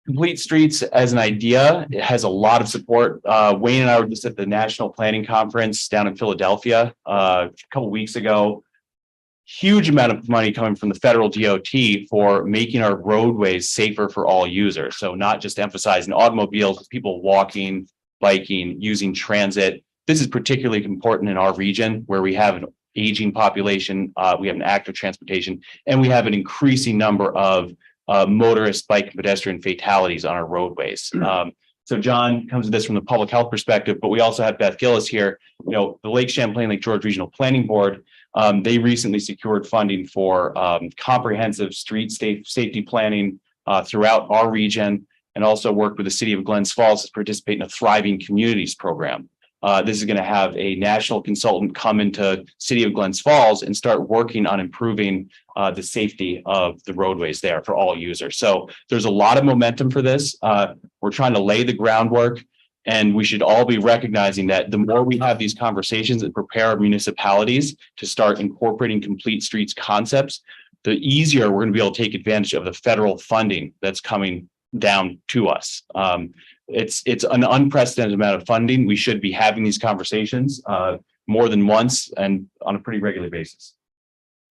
Complete Streets as an idea, it has a lot of support. Wayne and I were just at the National Planning Conference down in Philadelphia a couple of weeks ago. Huge amount of money coming from the federal DOT for making our roadways safer for all users. So not just emphasizing automobiles, people walking, biking, using transit. This is particularly important in our region where we have an aging population, we have an active transportation, and we have an increasing number of motorist, bike, and pedestrian fatalities on our roadways. So John comes to this from the public health perspective, but we also have Beth Gillis here. The Lake Champlain, Lake George Regional Planning Board, they recently secured funding for comprehensive street safety planning throughout our region, and also worked with the city of Glens Falls to participate in a Thriving Communities program. This is going to have a national consultant come into city of Glens Falls and start working on improving the safety of the roadways there for all users. So there's a lot of momentum for this. We're trying to lay the groundwork, and we should all be recognizing that the more we have these conversations and prepare our municipalities to start incorporating Complete Streets concepts, the easier we're going to be able to take advantage of the federal funding that's coming down to us. It's an unprecedented amount of funding. We should be having these conversations more than once and on a pretty regular basis.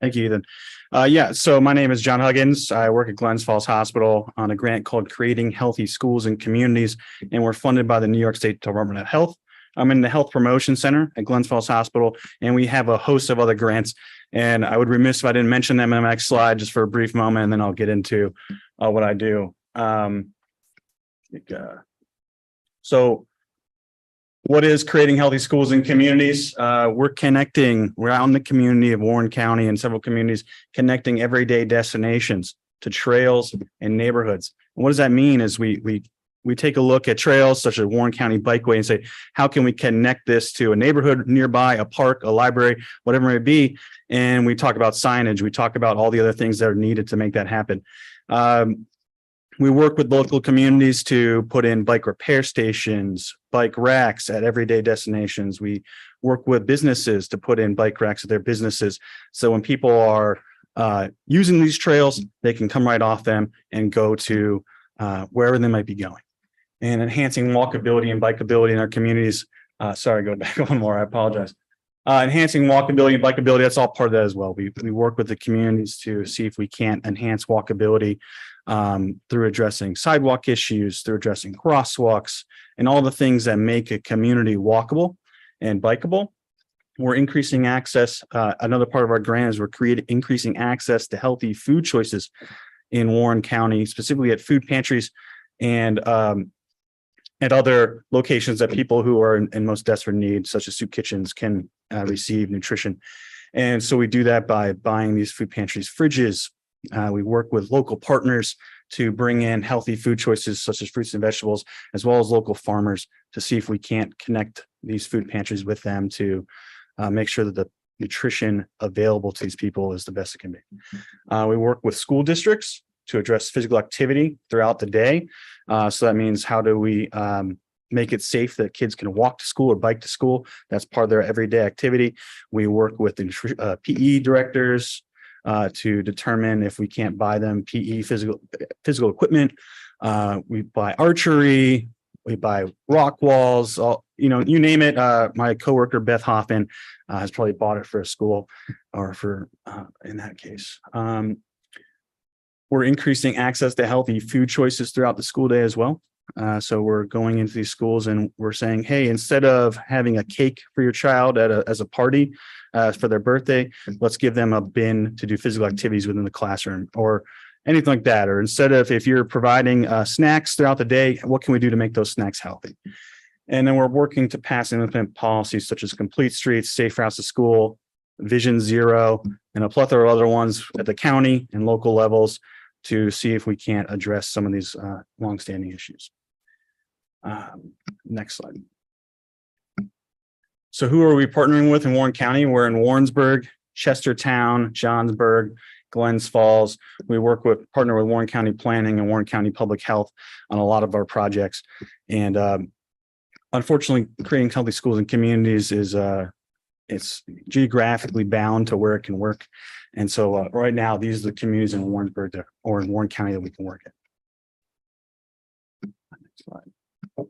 Thank you, Ethan. So my name is John Huggins. I work at Glens Falls Hospital on a grant called Creating Healthy Schools and Communities, and we're funded by the New York State Department of Health. I'm in the Health Promotion Center at Glens Falls Hospital, and we have a host of other grants. And I would be remiss if I didn't mention them in the next slide just for a brief moment, and then I'll get into what I do. So what is creating healthy schools and communities? We're out in the community of Warren County and several communities, connecting everyday destinations to trails and neighborhoods. And what does that mean is we take a look at trails such as Warren County Bikeway and say, how can we connect this to a neighborhood nearby, a park, a library, whatever it may be? And we talk about signage. We talk about all the other things that are needed to make that happen. We work with local communities to put in bike repair stations, bike racks at everyday destinations. We work with businesses to put in bike racks at their businesses. So when people are using these trails, they can come right off them and go to wherever they might be going. And enhancing walkability and bikeability in our communities. Sorry, go back one more. I apologize. Enhancing walkability and bikeability, that's all part of that as well. We work with the communities to see if we can't enhance walkability through addressing sidewalk issues, through addressing crosswalks, and all the things that make a community walkable and bikeable. We're increasing access. Another part of our grant is we're increasing access to healthy food choices in Warren County, specifically at food pantries and at other locations that people who are in most desperate need, such as soup kitchens, can receive nutrition. And so we do that by buying these food pantries fridges. We work with local partners to bring in healthy food choices such as fruits and vegetables, as well as local farmers, to see if we can't connect these food pantries with them to make sure that the nutrition available to these people is the best it can be. We work with school districts to address physical activity throughout the day. So that means, how do we make it safe that kids can walk to school or bike to school? That's part of their everyday activity. We work with the PE directors to determine if we can't buy them PE physical equipment. We buy archery, we buy rock walls, you name it. My coworker Beth Hoffman has probably bought it for a school, or for in that case. We're increasing access to healthy food choices throughout the school day as well. So we're going into these schools and we're saying, hey, instead of having a cake for your child as a party for their birthday, let's give them a bin to do physical activities within the classroom, or anything like that. Or instead of, if you're providing snacks throughout the day, what can we do to make those snacks healthy? And then we're working to pass and implement policies such as complete streets, safe routes to school, Vision Zero, and a plethora of other ones at the county and local levels, to see if we can't address some of these longstanding issues. Next slide. So who are we partnering with in Warren County? We're in Warrensburg, Chestertown, Johnsburg, Glens Falls. We partner with Warren County Planning and Warren County Public Health on a lot of our projects. And unfortunately, creating healthy schools and communities is it's geographically bound to where it can work. And so right now, these are the communities in Warrensburg or in Warren County that we can work at. Next slide.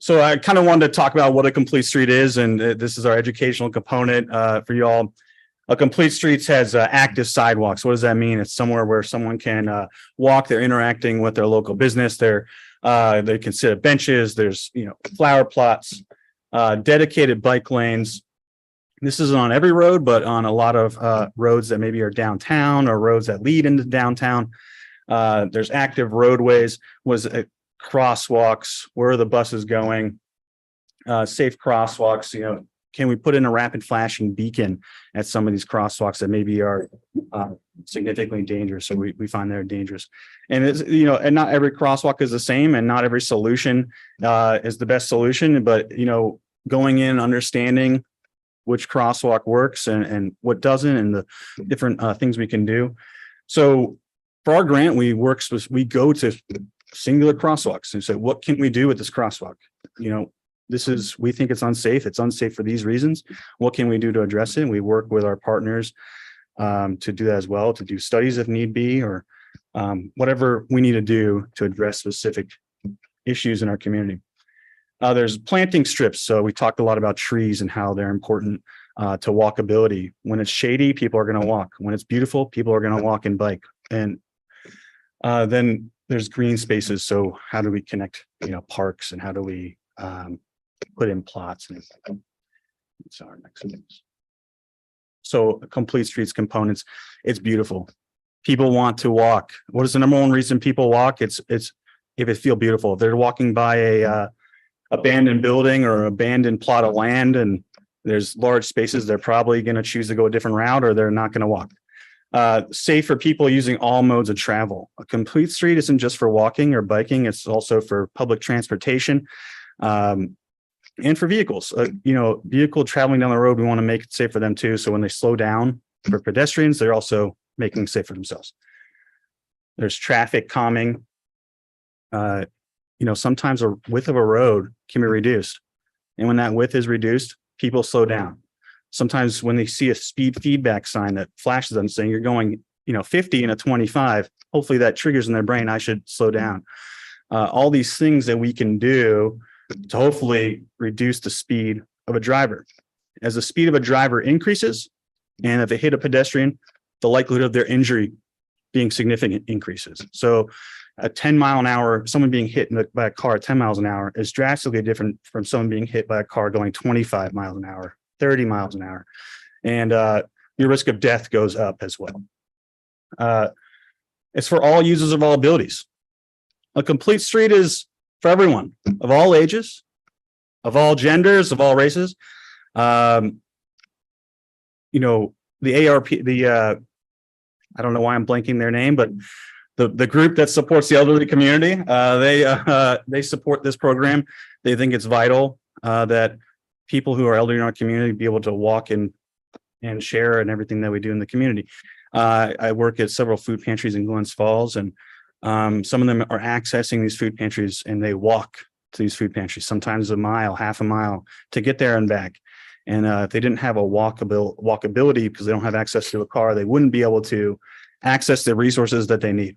So I kind of wanted to talk about what a complete street is, and this is our educational component for you all. A complete street has active sidewalks. What does that mean? It's somewhere where someone can walk. They're interacting with their local business. They can sit at benches. There's flower plots, dedicated bike lanes. This isn't on every road, but on a lot of roads that maybe are downtown or roads that lead into downtown. There's active roadways, crosswalks, where are the buses going, safe crosswalks. Can we put in a rapid flashing beacon at some of these crosswalks that maybe are significantly dangerous? So we find they're dangerous. And it's, and not every crosswalk is the same, and not every solution is the best solution, but, going in, understanding which crosswalk works and what doesn't, and the different things we can do. So for our grant, we go to singular crosswalks and say, what can we do with this crosswalk? We think it's unsafe. It's unsafe for these reasons. What can we do to address it? And we work with our partners to do that as well, to do studies if need be, or whatever we need to do to address specific issues in our community. There's planting strips. So we talked a lot about trees and how they're important to walkability. When it's shady, people are going to walk. When it's beautiful, people are going to walk and bike. And then there's green spaces. So how do we connect, parks, and how do we put in plots? Sorry, next things. So complete streets components. It's beautiful. People want to walk. What is the number one reason people walk? It's if it feel beautiful. If they're walking by a abandoned building or abandoned plot of land and there's large spaces, they're probably going to choose to go a different route or they're not going to walk. Safe for people using all modes of travel. A complete street isn't just for walking or biking. It's also for public transportation. And for vehicles, vehicle traveling down the road, we want to make it safe for them too. So when they slow down for pedestrians, they're also making it safe for themselves. There's traffic calming. Sometimes a width of a road can be reduced. And when that width is reduced, people slow down. Sometimes when they see a speed feedback sign that flashes them saying you're going, 50 in a 25, hopefully that triggers in their brain, I should slow down. All these things that we can do to hopefully reduce the speed of a driver. As the speed of a driver increases, and if they hit a pedestrian, the likelihood of their injury being significant increases. So a 10 mile an hour, someone being hit by a car at 10 miles an hour is drastically different from someone being hit by a car going 25 miles an hour, 30 miles an hour. And your risk of death goes up as well. It's for all users of all abilities. A complete street is for everyone of all ages, of all genders, of all races. The ARP, I don't know why I'm blanking their name, but the group that supports the elderly community, they support this program. They think it's vital that people who are elderly in our community be able to walk and share and everything that we do in the community. I work at several food pantries in Glens Falls, and some of them are accessing these food pantries and they walk to these food pantries, sometimes a mile, half a mile to get there and back. And if they didn't have a walkability because they don't have access to a car, they wouldn't be able to access the resources that they need.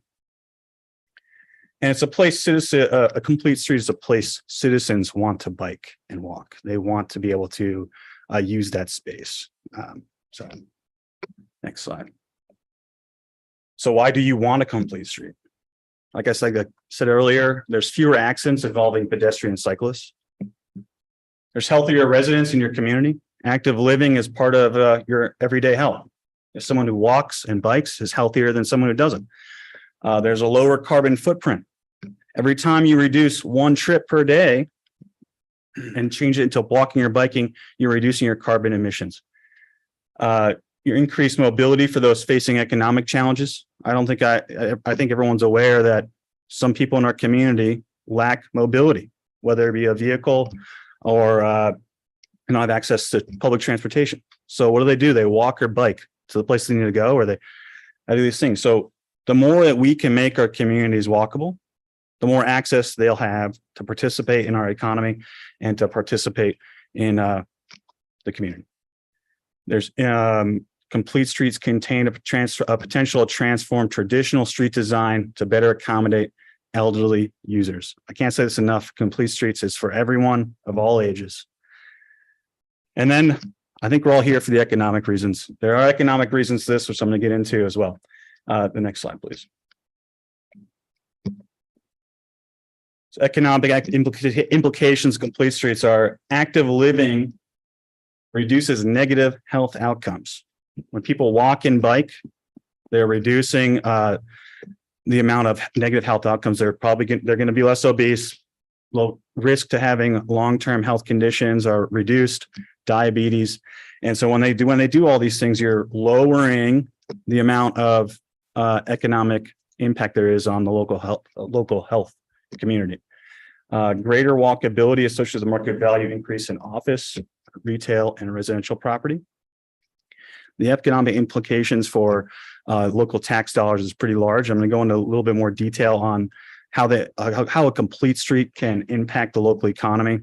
And it's a place a complete street is a place citizens want to bike and walk. They want to be able to use that space. So next slide. So why do you want a complete street? Like I said earlier, there's fewer accidents involving pedestrian and cyclists. There's healthier residents in your community. Active living is part of your everyday health. If someone who walks and bikes is healthier than someone who doesn't. There's a lower carbon footprint. Every time you reduce one trip per day and change it into walking or biking, you're reducing your carbon emissions. Your increased mobility for those facing economic challenges. I think everyone's aware that some people in our community lack mobility, whether it be a vehicle or not have access to public transportation. So what do? They walk or bike to the place they need to go, or they do these things. So the more that we can make our communities walkable, the more access they'll have to participate in our economy and to participate in the community. There's complete streets contain a potential to transform traditional street design to better accommodate elderly users. I can't say this enough. Complete streets is for everyone of all ages. And then I think we're all here for the economic reasons. There are economic reasons to this, which I'm going to get into as well. The next slide, please. So economic implications of complete streets are active living reduces negative health outcomes. When people walk and bike, they're reducing the amount of negative health outcomes. They're going to be less obese. Low risk to having long-term health conditions are reduced, diabetes. And so when they do all these things, you're lowering the amount of economic impact there is on the local health community. Greater walkability associated with market value increase in office, retail, and residential property. The economic implications for local tax dollars is pretty large. I'm going to go into a little bit more detail on how a complete street can impact the local economy.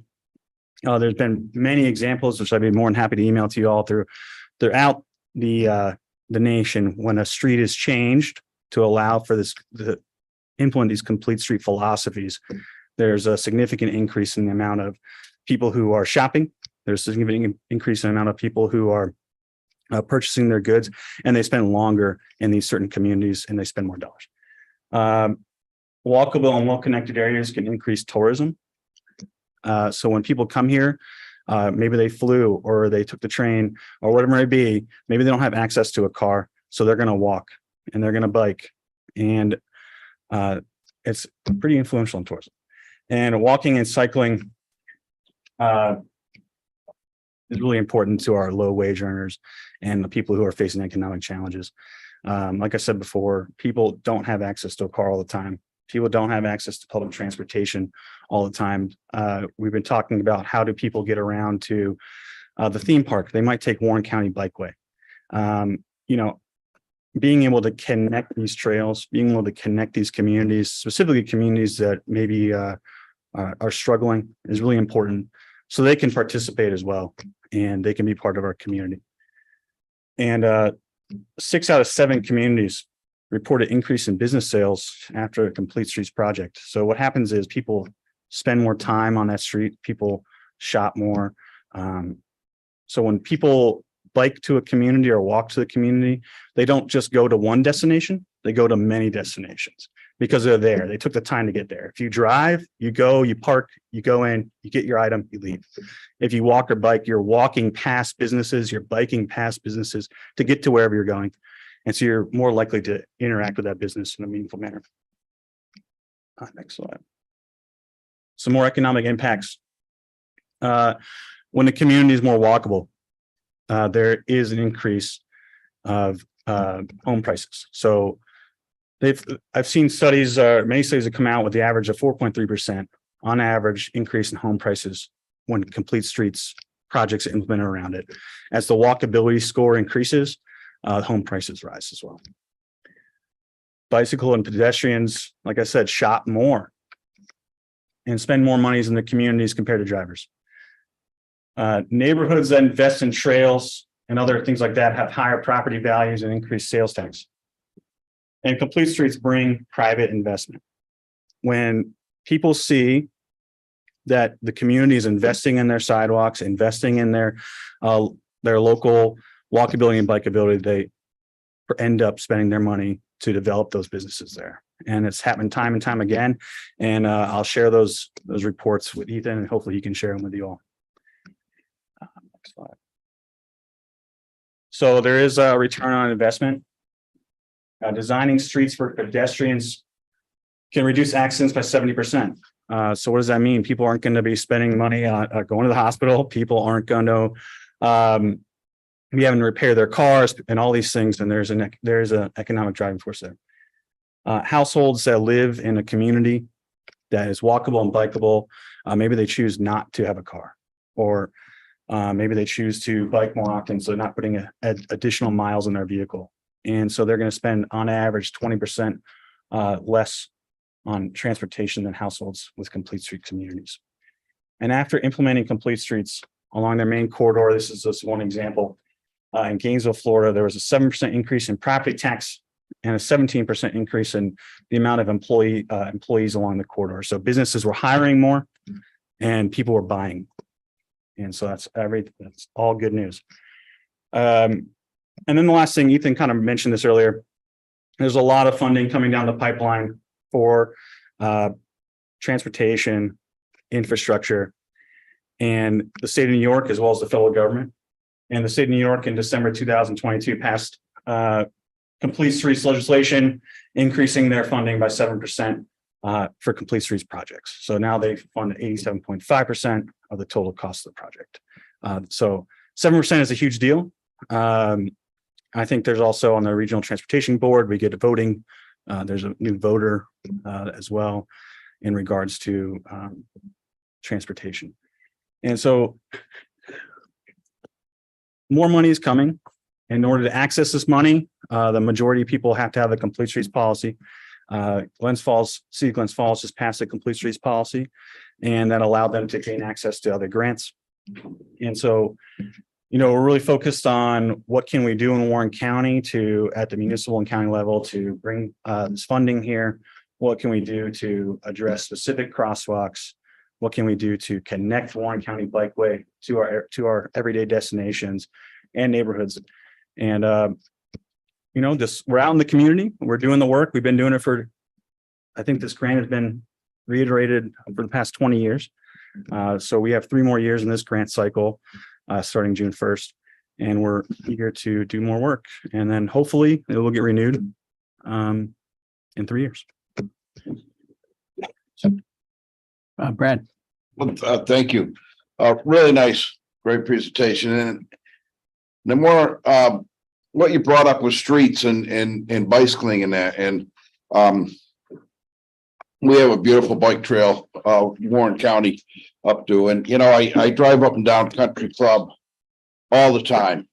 There's been many examples, which I'd be more than happy to email to you all throughout the nation when a street is changed to allow for this to implement these complete street philosophies. There's a significant increase in the amount of people who are shopping. There's a significant increase in the amount of people who are purchasing their goods, and they spend longer in these certain communities and they spend more dollars. Walkable and well-connected areas can increase tourism. So when people come here, maybe they flew or they took the train or whatever it may be, maybe they don't have access to a car, so they're going to walk and they're going to bike. And it's pretty influential in tourism. And walking and cycling is really important to our low wage earners and the people who are facing economic challenges. Like I said before, people don't have access to a car all the time. People don't have access to public transportation all the time. We've been talking about how do people get around to the theme park. They might take Warren County Bikeway. You know, being able to connect these trails, being able to connect these communities, specifically communities that maybe are struggling, is really important, so they can participate as well and they can be part of our community. And 6 out of 7 communities reported increase in business sales after a Complete Streets project. So what happens is people spend more time on that street, people shop more. So when people bike to a community or walk to the community, they don't just go to one destination, they go to many destinations because they're there. They took the time to get there. If you drive, you go, you park, you go in, you get your item, you leave. If you walk or bike, you're walking past businesses, you're biking past businesses to get to wherever you're going. And so you're more likely to interact with that business in a meaningful manner. Next slide. Some more economic impacts. When the community is more walkable, there is an increase of home prices. So I've seen studies, many studies have come out with the average of 4.3% on average increase in home prices when Complete Streets projects are implemented around it. As the walkability score increases, home prices rise as well. Bicycle and pedestrians, like I said, shop more and spend more monies in the communities compared to drivers. Neighborhoods that invest in trails and other things like that have higher property values and increased sales tax. And Complete Streets bring private investment. When people see that the community is investing in their sidewalks, investing in their local walkability and bikeability, they end up spending their money to develop those businesses there. And it's happened time and time again. And I'll share those reports with Ethan, and hopefully he can share them with you all. Next slide. So there is a return on investment. Designing streets for pedestrians can reduce accidents by 70%. So what does that mean? People aren't going to be spending money on going to the hospital. People aren't going to be having to repair their cars and all these things. And there's an economic driving force there. Households that live in a community that is walkable and bikeable, maybe they choose not to have a car, or maybe they choose to bike more often, so they're not putting additional miles in their vehicle. And so they're going to spend on average 20% less on transportation than households with Complete Street communities. And after implementing Complete Streets along their main corridor, this is just one example. In Gainesville, Florida, there was a 7% increase in property tax and a 17% increase in the amount of employees along the corridor. So businesses were hiring more and people were buying. And so that's all good news. And then the last thing, Ethan kind of mentioned this earlier, there's a lot of funding coming down the pipeline for transportation, infrastructure, and the state of New York, as well as the federal government. And the state of New York in December 2022 passed Complete Streets legislation, increasing their funding by 7% for Complete Streets projects. So now they fund 87.5% of the total cost of the project. So 7% is a huge deal. I think there's also on the Regional Transportation Board, we get a voting. There's a new voter as well in regards to transportation. And so more money is coming. In order to access this money, the majority of people have to have a Complete Streets policy. City of Glens Falls just passed a Complete Streets policy, and that allowed them to gain access to other grants. And so, we're really focused on what can we do in Warren County at the municipal and county level to bring this funding here. What can we do to address specific crosswalks? What can we do to connect Warren County Bikeway to our everyday destinations and neighborhoods? And we're out in the community. We're doing the work. We've been doing it for, I think this grant has been reiterated for the past 20 years. So we have 3 more years in this grant cycle, starting June 1st, and we're eager to do more work. And then hopefully it will get renewed in 3 years. Brad. Well, thank you. Really nice, great presentation. And the more, what you brought up was streets and bicycling and that, and, we have a beautiful bike trail, Warren County up to, and, you know, I drive up and down Country Club all the time.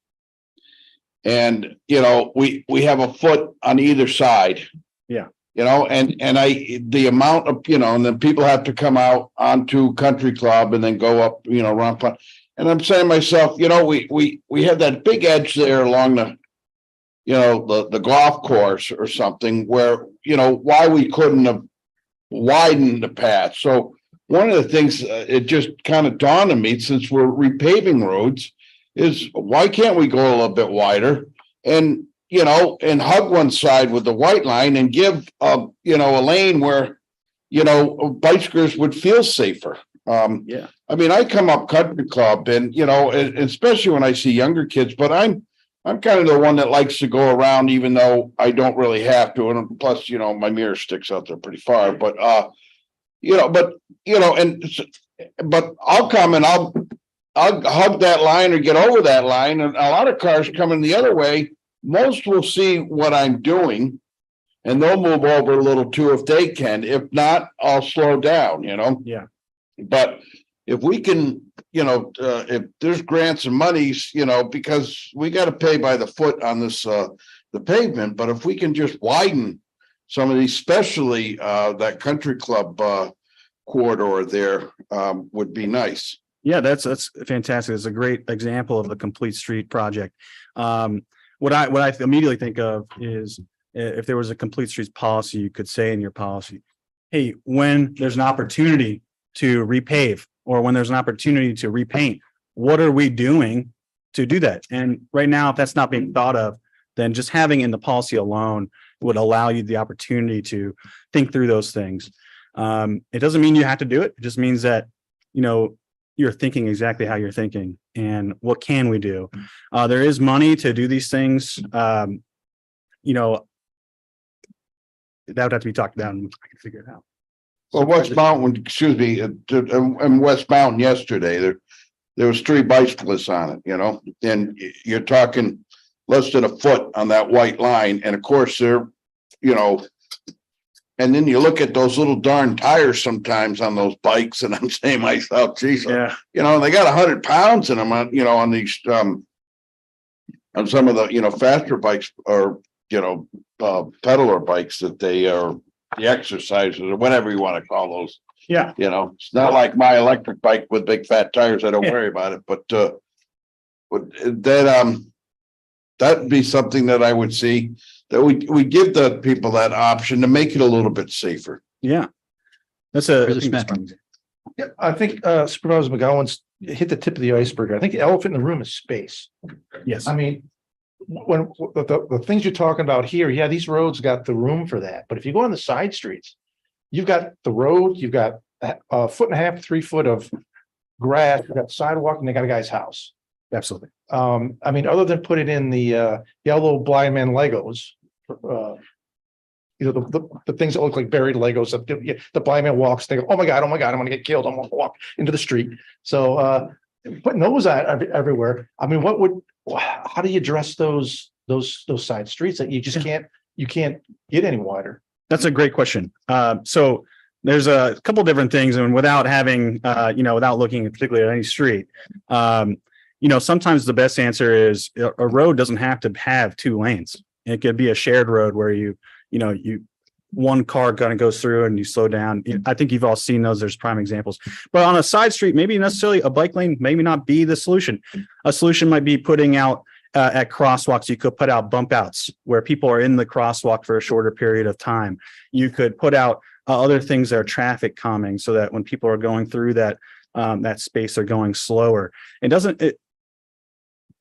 And, you know, we have a foot on either side. Yeah. You know, and the amount of, you know, and then people have to come out onto Country Club and then go up, you know, around. And I'm saying to myself, you know, we have that big edge there along the, you know, the golf course or something where, you know, why we couldn't have widened the path. So one of the things, it just kind of dawned on me, since we're repaving roads, is why can't we go a little bit wider and, you know, and hug one side with the white line and give, you know, a lane where, you know, bicyclists would feel safer. Yeah. I mean, I come up Country Club and, you know, and especially when I see younger kids, but I'm kind of the one that likes to go around, even though I don't really have to. And plus, you know, my mirror sticks out there pretty far, but, you know, but I'll come and I'll hug that line or get over that line. And a lot of cars coming the other way, most will see what I'm doing and they'll move over a little too if they can. If not, I'll slow down, you know? Yeah. But if we can, you know, if there's grants and monies, you know, because we got to pay by the foot on this, the pavement, but if we can just widen some of these, especially that Country Club corridor there, would be nice. Yeah, that's fantastic. It's a great example of the complete street project. What I immediately think of is if there was a complete streets policy, you could say in your policy, hey, when there's an opportunity to repave or when there's an opportunity to repaint, what are we doing to do that? And right now, if that's not being thought of, then just having in the policy alone would allow you the opportunity to think through those things. It doesn't mean you have to do it. It just means that, you know, you're thinking exactly how you're thinking and what can we do? There is money to do these things. You know, that would have to be talked about and I can figure it out. Well, West Mountain, excuse me, in West Mountain yesterday, there was 3 bicyclists on it, you know, and you're talking less than a foot on that white line. And of course they're, you know, and then you look at those little darn tires sometimes on those bikes and I'm saying to myself, geez, Yeah. you know, they got 100 pounds in them on, you know, on these, on some of the, you know, faster bikes or, you know, pedaler bikes that they are, the exercises or whatever you want to call those. Yeah. You know, it's not like my electric bike with big fat tires. I don't worry about it, but that'd be something that I would see, that we give the people that option to make it a little bit safer. Yeah. That's Yeah, I think Supervisor McGowan's hit the tip of the iceberg. I think the elephant in the room is space. Yes. I mean, when the things you're talking about here, yeah, these roads got the room for that. But if you go on the side streets, you've got the road, you've got a foot and a half, 3 foot of grass, you've got sidewalk, and they got a guy's house. Absolutely. I mean, other than putting in the yellow blind man Legos, you know, the things that look like buried Legos, the blind man walks, they go, oh my God, I'm gonna get killed. I'm gonna walk into the street. So putting those out everywhere. I mean, how do you address those side streets that you just can't get any wider? That's a great question. So there's a couple different things, and without having, you know, without looking particularly at any street, you know, sometimes the best answer is a road doesn't have to have 2 lanes. It could be a shared road where you know, one car kind of goes through and you slow down. I think you've all seen those. There's prime examples. But on a side street, maybe necessarily a bike lane, maybe not be the solution. A solution might be putting out at crosswalks. You could put out bump outs where people are in the crosswalk for a shorter period of time. You could put out other things that are traffic calming so that when people are going through that space, they're going slower.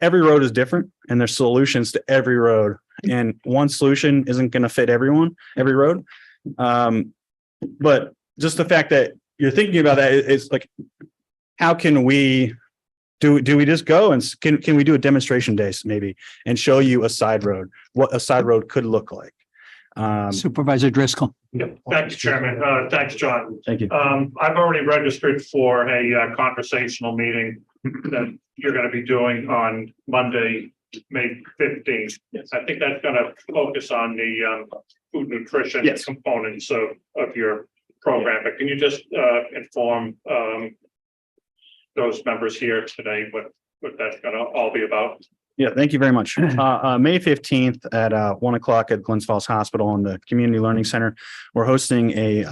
Every road is different and there's solutions to every road. And one solution isn't going to fit every road. But just the fact that you're thinking about that, it's like, how can we do we just go and can we do a demonstration day maybe and show you a side road, what a side road could look like? Supervisor Driscoll. Yeah, thanks, Chairman. Thanks, John. Thank you. I've already registered for a conversational meeting that you're going to be doing on Monday, May 15th. I think that's going to focus on the food nutrition Yes. components of your program. But can you just inform those members here today what that's going to all be about? Yeah, thank you very much. May 15th at 1 o'clock at Glens Falls Hospital in the Community Learning Center, we're hosting a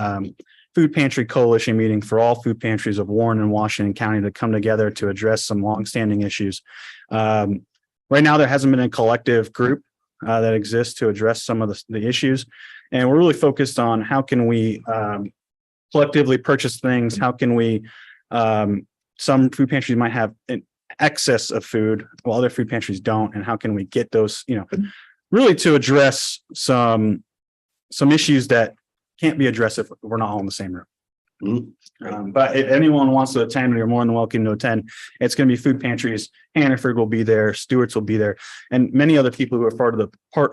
food pantry coalition meeting for all food pantries of Warren and Washington County to come together to address some longstanding issues. Right now, there hasn't been a collective group that exists to address some of the issues. And we're really focused on how can we collectively purchase things? How can we, some food pantries might have an excess of food while other food pantries don't, and how can we get those, really to address some issues that can't be addressed if we're not all in the same room. But if anyone wants to attend, you're more than welcome to attend. It's going to be food pantries. Hannaford will be there. Stewart's will be there, and many other people who are part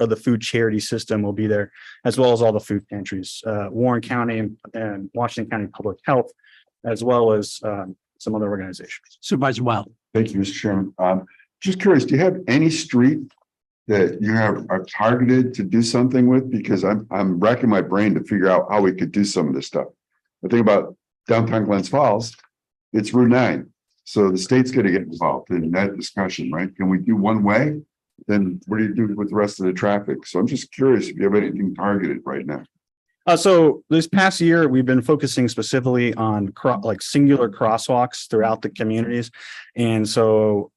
of the food charity system will be there, as well as all the food pantries, Warren County and Washington County Public Health, as well as some other organizations. Supervisor Wild. Thank you, Mr. Chairman. Just curious, do you have any street that you are targeted to do something with? Because I'm racking my brain to figure out how we could do some of this stuff. I think about downtown Glens Falls, it's Route 9. So the state's going to get involved in that discussion, right? Can we do one way? Then what do you do with the rest of the traffic? So I'm just curious if you have anything targeted right now. So this past year, we've been focusing specifically on singular crosswalks throughout the communities. And so,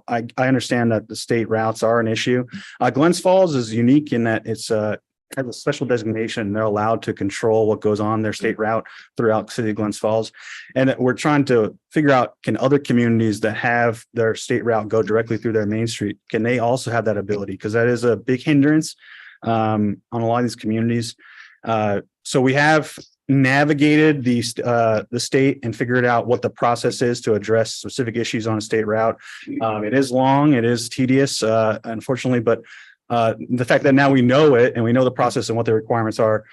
I understand that the state routes are an issue. Glens Falls is unique in that it's has a special designation. They're allowed to control what goes on their state route throughout the city of Glens Falls. And we're trying to figure out, can other communities that have their state route go directly through their main street, can they also have that ability? Because that is a big hindrance on a lot of these communities. So we have navigated the state and figured out what the process is to address specific issues on a state route. It is long, it is tedious, unfortunately, but the fact that now we know it and we know the process and what the requirements are,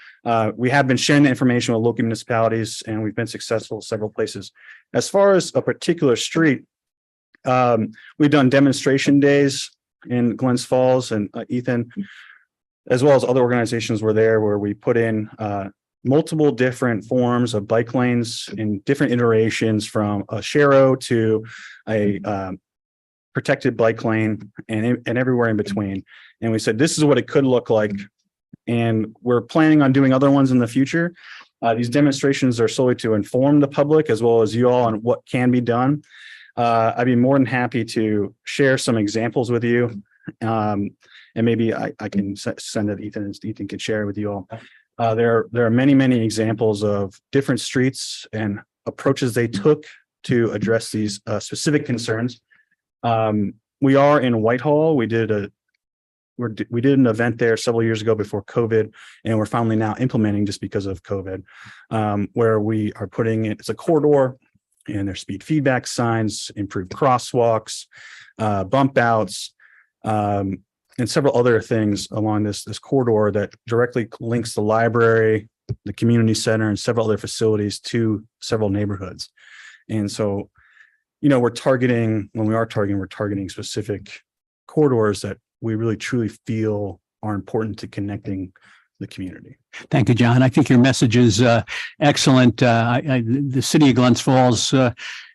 we have been sharing the information with local municipalities, and we've been successful several places. As far as a particular street, we've done demonstration days in Glens Falls, and Ethan, as well as other organizations were there, where we put in multiple different forms of bike lanes in different iterations, from a Shero to a protected bike lane and everywhere in between. And we said, this is what it could look like. And we're planning on doing other ones in the future. These demonstrations are solely to inform the public as well as you all on what can be done. I'd be more than happy to share some examples with you. And maybe I can send it to Ethan, and Ethan can share it with you all. There are many, many examples of different streets and approaches they took to address these specific concerns. We are in Whitehall. We did an event there several years ago before COVID, and we're finally now implementing, just because of COVID, where we are putting it's a corridor, and there's speed feedback signs, improved crosswalks, bump outs, and several other things along this corridor that directly links the library, the community center, and several other facilities to several neighborhoods. And so, we're targeting specific corridors that we really truly feel are important to connecting the community. Thank you, John. I think your message is excellent. The city of Glens Falls,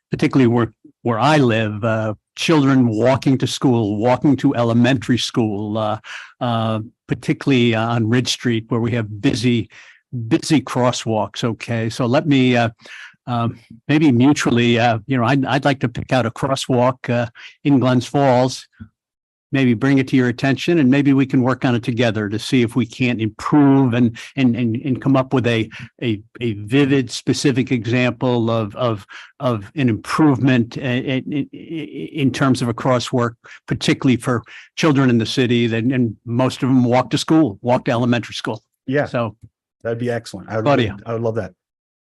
particularly where I live, children walking to school, walking to elementary school, particularly on Ridge Street, where we have busy crosswalks. Okay, so let me maybe mutually, I'd like to pick out a crosswalk in Glens Falls, maybe bring it to your attention, and maybe we can work on it together to see if we can't improve and come up with a vivid, specific example of an improvement in terms of a crosswalk, particularly for children in the city. And most of them walk to elementary school. Yeah, so that'd be excellent. I would love that.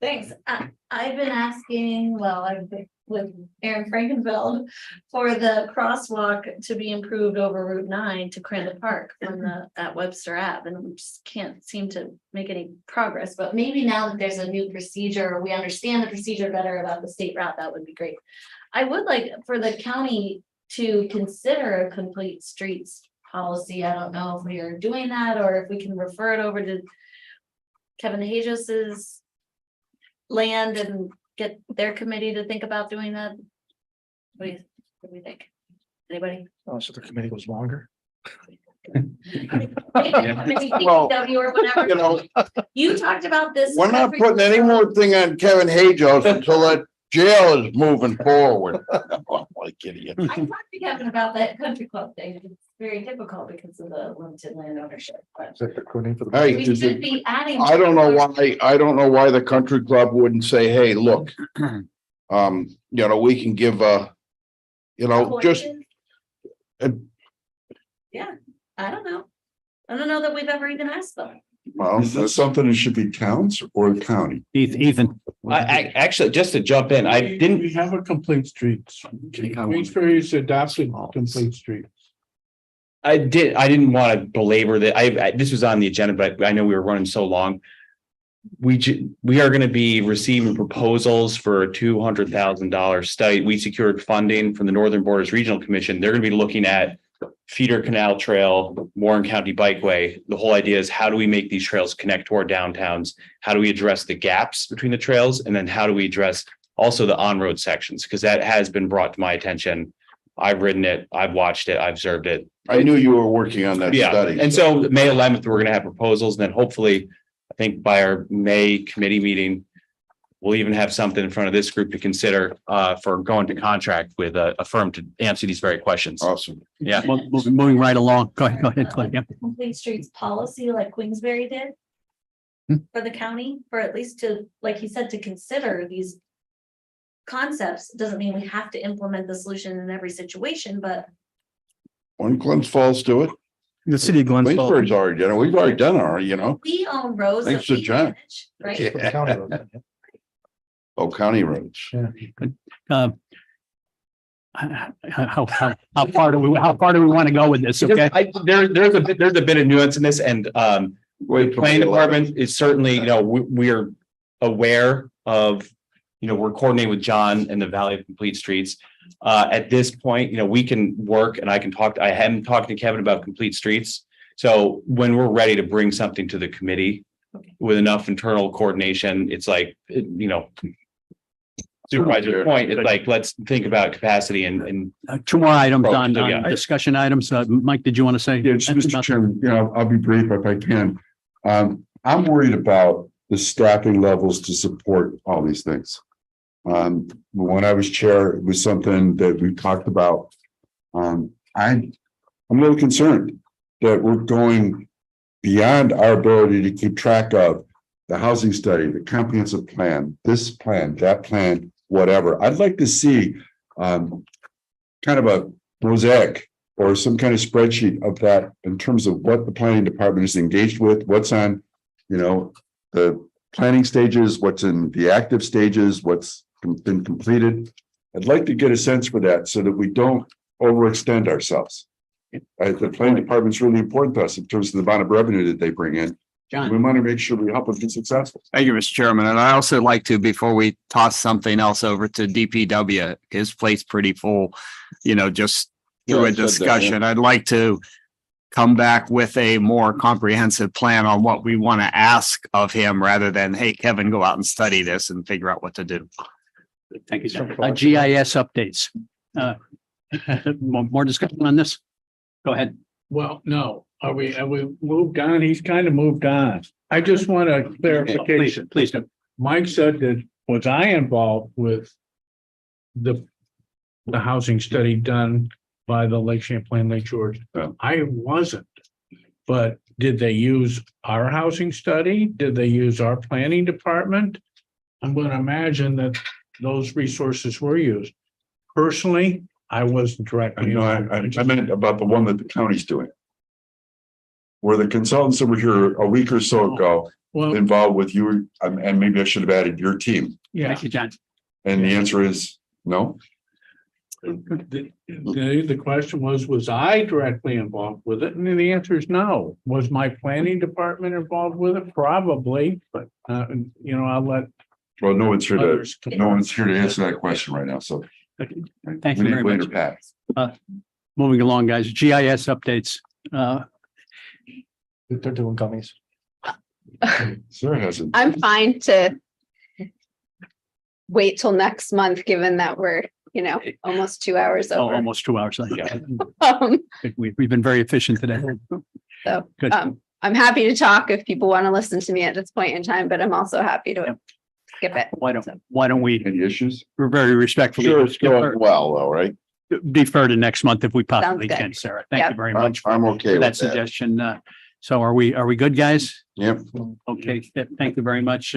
Thanks. I've been asking, well, I've been with Aaron Frankenfeld for the crosswalk to be improved over Route 9 to Crandall Park from at Webster Ave, and we just can't seem to make any progress. But maybe now that there's a new procedure, or we understand the procedure better about the state route, that would be great. I would like for the county to consider a complete streets policy. I don't know if we are doing that or if we can refer it over to Kevin Hajos's land and get their committee to think about doing that. What do you think? Anybody? Oh, so the committee was longer. Maybe DPW or whatever. You know, You talked about this. we're not putting any more thing on Kevin Hajos until that jail is moving forward. Oh, like idiot. I talked to Kevin about that country club thing. It's very difficult because of the limited land ownership, but Is that the code name for the? Hey, we should be adding. I don't know why the country club wouldn't say, hey, look. We can give just. Yeah, I don't know. I don't know that we've ever even asked them. Well, Is that something that should be towns or the county? Ethan. I actually, just to jump in, I didn't, We have a complete streets. Queensbury's adopted complete streets. I didn't want to belabor that. This was on the agenda, but I know we were running so long. We are going to be receiving proposals for a $200,000 study. We secured funding from the Northern Borders Regional Commission. They're going to be looking at Feeder Canal Trail, Warren County Bikeway. The whole idea is, how do we make these trails connect to our downtowns? How do we address the gaps between the trails? And then how do we address also the on-road sections? Because that has been brought to my attention. I've ridden it, I've watched it, I've observed it. I knew you were working on that Yeah, study. and so May 11th, we're going to have proposals, and then hopefully, I think by our May committee meeting, we'll even have something in front of this group to consider for going to contract with a firm to answer these very questions. Awesome. Yeah. Moving right along. Go ahead, Clay. Yeah. Complete streets policy like Queensbury did. For the county, for at least to, like he said, to consider these concepts. Doesn't mean we have to implement the solution in every situation, but When Glens Falls do it, The city of Glens Falls. Queensbury's already done it. We've already done it, we own roads that Thanks to we John. manage, right? Yeah. For the county road. Oh, county roads. How far do we want to go with this? Okay. There's a bit of nuance in this, and the planning department is certainly, we are aware of, we're coordinating with John and the Valley of Complete Streets. At this point, we can work, and I haven't talked to Kevin about Complete Streets. So when we're ready to bring something to the committee with enough internal coordination, it's like, supervisor's point, it's like, let's think about capacity and Two more items Approach, on yeah. discussion items. Mike, did you want to say? Yeah, just Mr. Chairman, I'll be brief if I can. I'm worried about the staffing levels to support all these things. When I was chair, it was something that we talked about. I'm a little concerned that we're going beyond our ability to keep track of the housing study, the comprehensive plan, this plan, that plan, whatever. I'd like to see kind of a mosaic or some kind of spreadsheet of that in terms of what the planning department is engaged with, what's on, the planning stages, what's in the active stages, what's been completed. I'd like to get a sense for that so that we don't overextend ourselves. The planning department's really important to us in terms of the amount of revenue that they bring in. John. We want to make sure we help them be successful. Thank you, Mr. Chairman. And I also like to, before we toss something else over to DPW, his plate's pretty full, just through Yeah, I a said that, discussion. I'd like to come back with a more comprehensive plan on what we want to ask of him rather than, hey, Kevin, go out and study this and figure out what to do. Thank you. GIS updates. More discussion on this? Go ahead. Well, no, have we moved on? He's kind of moved on. I just want a clarification. Please do. Mike said that, was I involved with the housing study done by the Lake Champlain, Lake George? Yeah. I wasn't, but did they use our housing study? Did they use our planning department? I'm going to imagine that those resources were used. Personally, I wasn't directly. I meant about the one that the county's doing. Where the consultants that were here a week or so ago Well, involved with you, and maybe I should have added your team. yeah, Thank you, John. And the answer is no. the question was I directly involved with it? And the answer is no. Was my planning department involved with it? Probably, but, I'll let Well, no one's here to, others. no one's here to answer that question right now, so. Thank you we very need Wayne or much. Pat. Moving along, guys, GIS updates. They're doing gummies. Sarah hasn't. I'm fine to wait till next month, given that we're, almost 2 hours over. Almost 2 hours. Um, We've been very efficient today. So, Good. I'm happy to talk if people want to listen to me at this point in time, but I'm also happy to skip it. Why don't we, Any issues? we're very respectfully Sure, it's going well, though, right? defer to next month if we possibly good. can, Sarah. Thank you Yep. very much I'm for okay that with that. suggestion. So are we good, guys? Yep. Okay, thank you very much.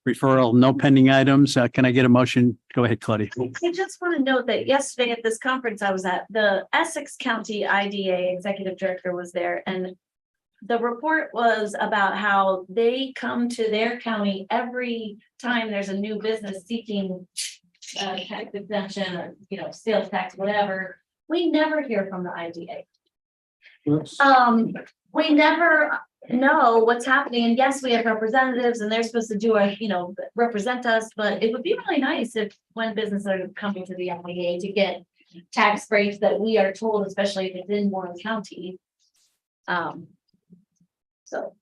Referral, no pending items. Can I get a motion? Go ahead, Claudia. I just want to note that yesterday at this conference I was at, the Essex County IDA Executive Director was there, and the report was about how they come to their county every time there's a new business seeking tax exemption or, sales tax, whatever. We never hear from the IDA. We never know what's happening. And yes, we have representatives and they're supposed to do represent us, but it would be really nice if when businesses are coming to the IDA to get tax breaks that we are told, especially if it's in Warren County. So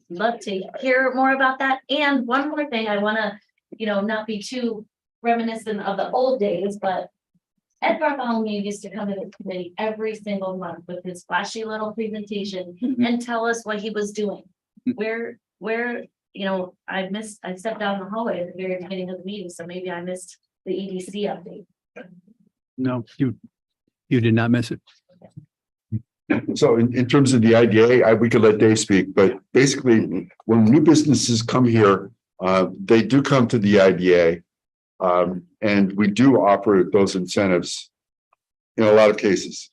love to hear more about that. And one more thing, I want to, not be too reminiscent of the old days, but Ed Bartholomew used to come to the committee every single month with his flashy little presentation and tell us what he was doing. Where, I stepped down the hallway at the very beginning of the meeting, so maybe I missed the EDC update. No, you did not miss it. So in terms of the IDA, we could let Dave speak, but basically, when new businesses come here, they do come to the IDA. And we do offer those incentives in a lot of cases.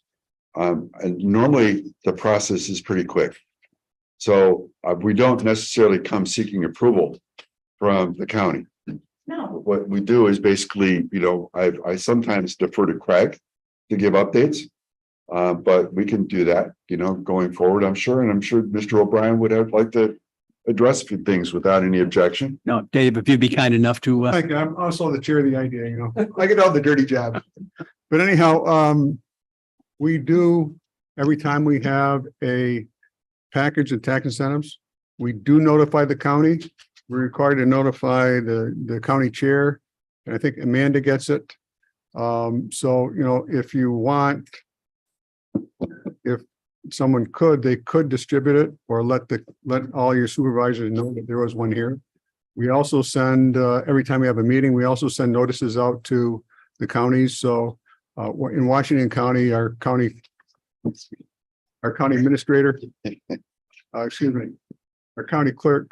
And normally the process is pretty quick. So we don't necessarily come seeking approval from the county. No. What we do is basically, I sometimes defer to Craig to give updates. But we can do that, going forward, I'm sure. And I'm sure Mr. O'Brien would have like to address a few things without any objection. No, Dave, if you'd be kind enough to, I'm also the chair of the IDA, I get all the dirty job. But anyhow, we do, every time we have a package of tax incentives, we do notify the county. We're required to notify the county chair, and I think Amanda gets it. So, if you want, if someone they could distribute it or let all your supervisors know that there was one here. We also send, every time we have a meeting, we also send notices out to the counties. So in Washington County, our county administrator, excuse me, our county clerk,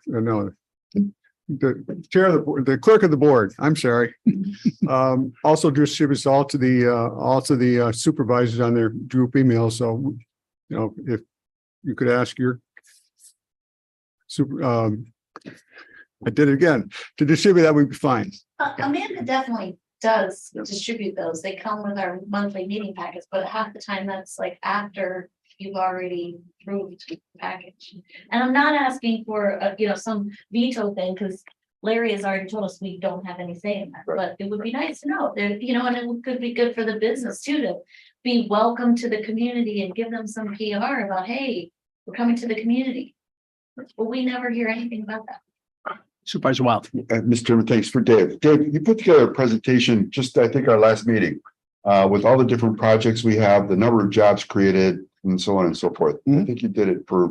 the chair of the board, the clerk of the board, I'm sorry, also distributes all to the supervisors on their group email. So, if you could ask your super, I did it again, to distribute that would be fine. Amanda definitely does distribute those. They come with our monthly meeting packets, but half the time that's like after you've already approved the package. And I'm not asking for, some veto thing, because Larry has already told us we don't have any say in that, but it would be nice to know that, and it could be good for the business too, to be welcome to the community and give them some PR about, hey, we're coming to the community. But we never hear anything about that. Supervisor Wild. Mr. Chairman, thanks for Dave. Dave, you put together a presentation, just I think our last meeting, with all the different projects we have, the number of jobs created, and so on and so forth. I think you did it for,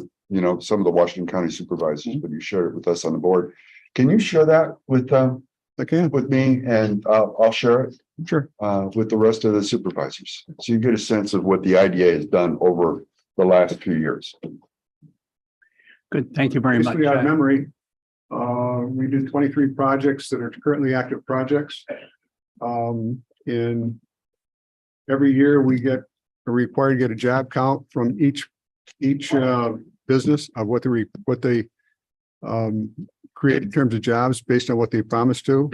some of the Washington County supervisors, but you shared it with us on the board. Can you share that with with me, and I'll share it? Sure. With the rest of the supervisors, so you get a sense of what the IDA has done over the last few years. Good. Thank you very much. Basically, out of memory, we did 23 projects that are currently active projects. In every year, we are required to get a job count from each business of what they create in terms of jobs based on what they promised to.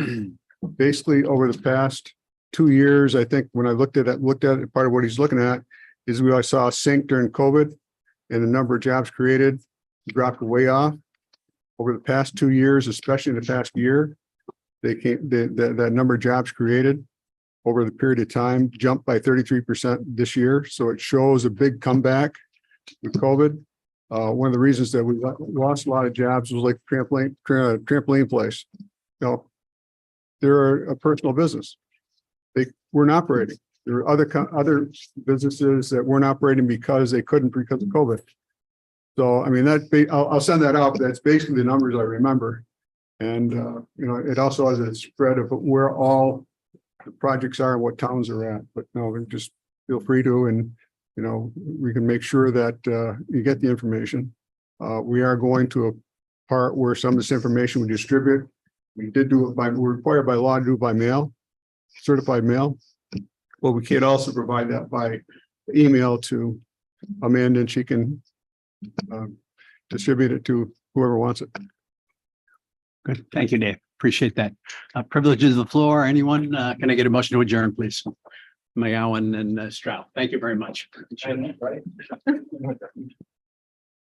Basically, over the past 2 years, I think when I looked at it, part of what he's looking at is I saw a sink during COVID and the number of jobs created dropped way off. Over the past 2 years, especially in the past year, that number of jobs created over the period of time jumped by 33% this year. So it shows a big comeback with COVID. One of the reasons that we lost a lot of jobs was like trampoline place. You know, they're a personal business. They weren't operating. There were other businesses that weren't operating because they couldn't because of COVID. So, I mean, I'll send that out. But that's basically the numbers I remember. And, it also has a spread of where all the projects are and what towns are at. But no, just feel free to, and, we can make sure that you get the information. We are going to a part where some of this information we distribute. We did do it we're required by law to do it by mail, certified mail. Well, we can also provide that by email to Amanda, and she can distribute it to whoever wants it. Good. Thank you, Dave. Appreciate that. Privileges of the floor. Anyone? Can I get a motion to adjourn, please? McGowan and Stroud. Thank you very much.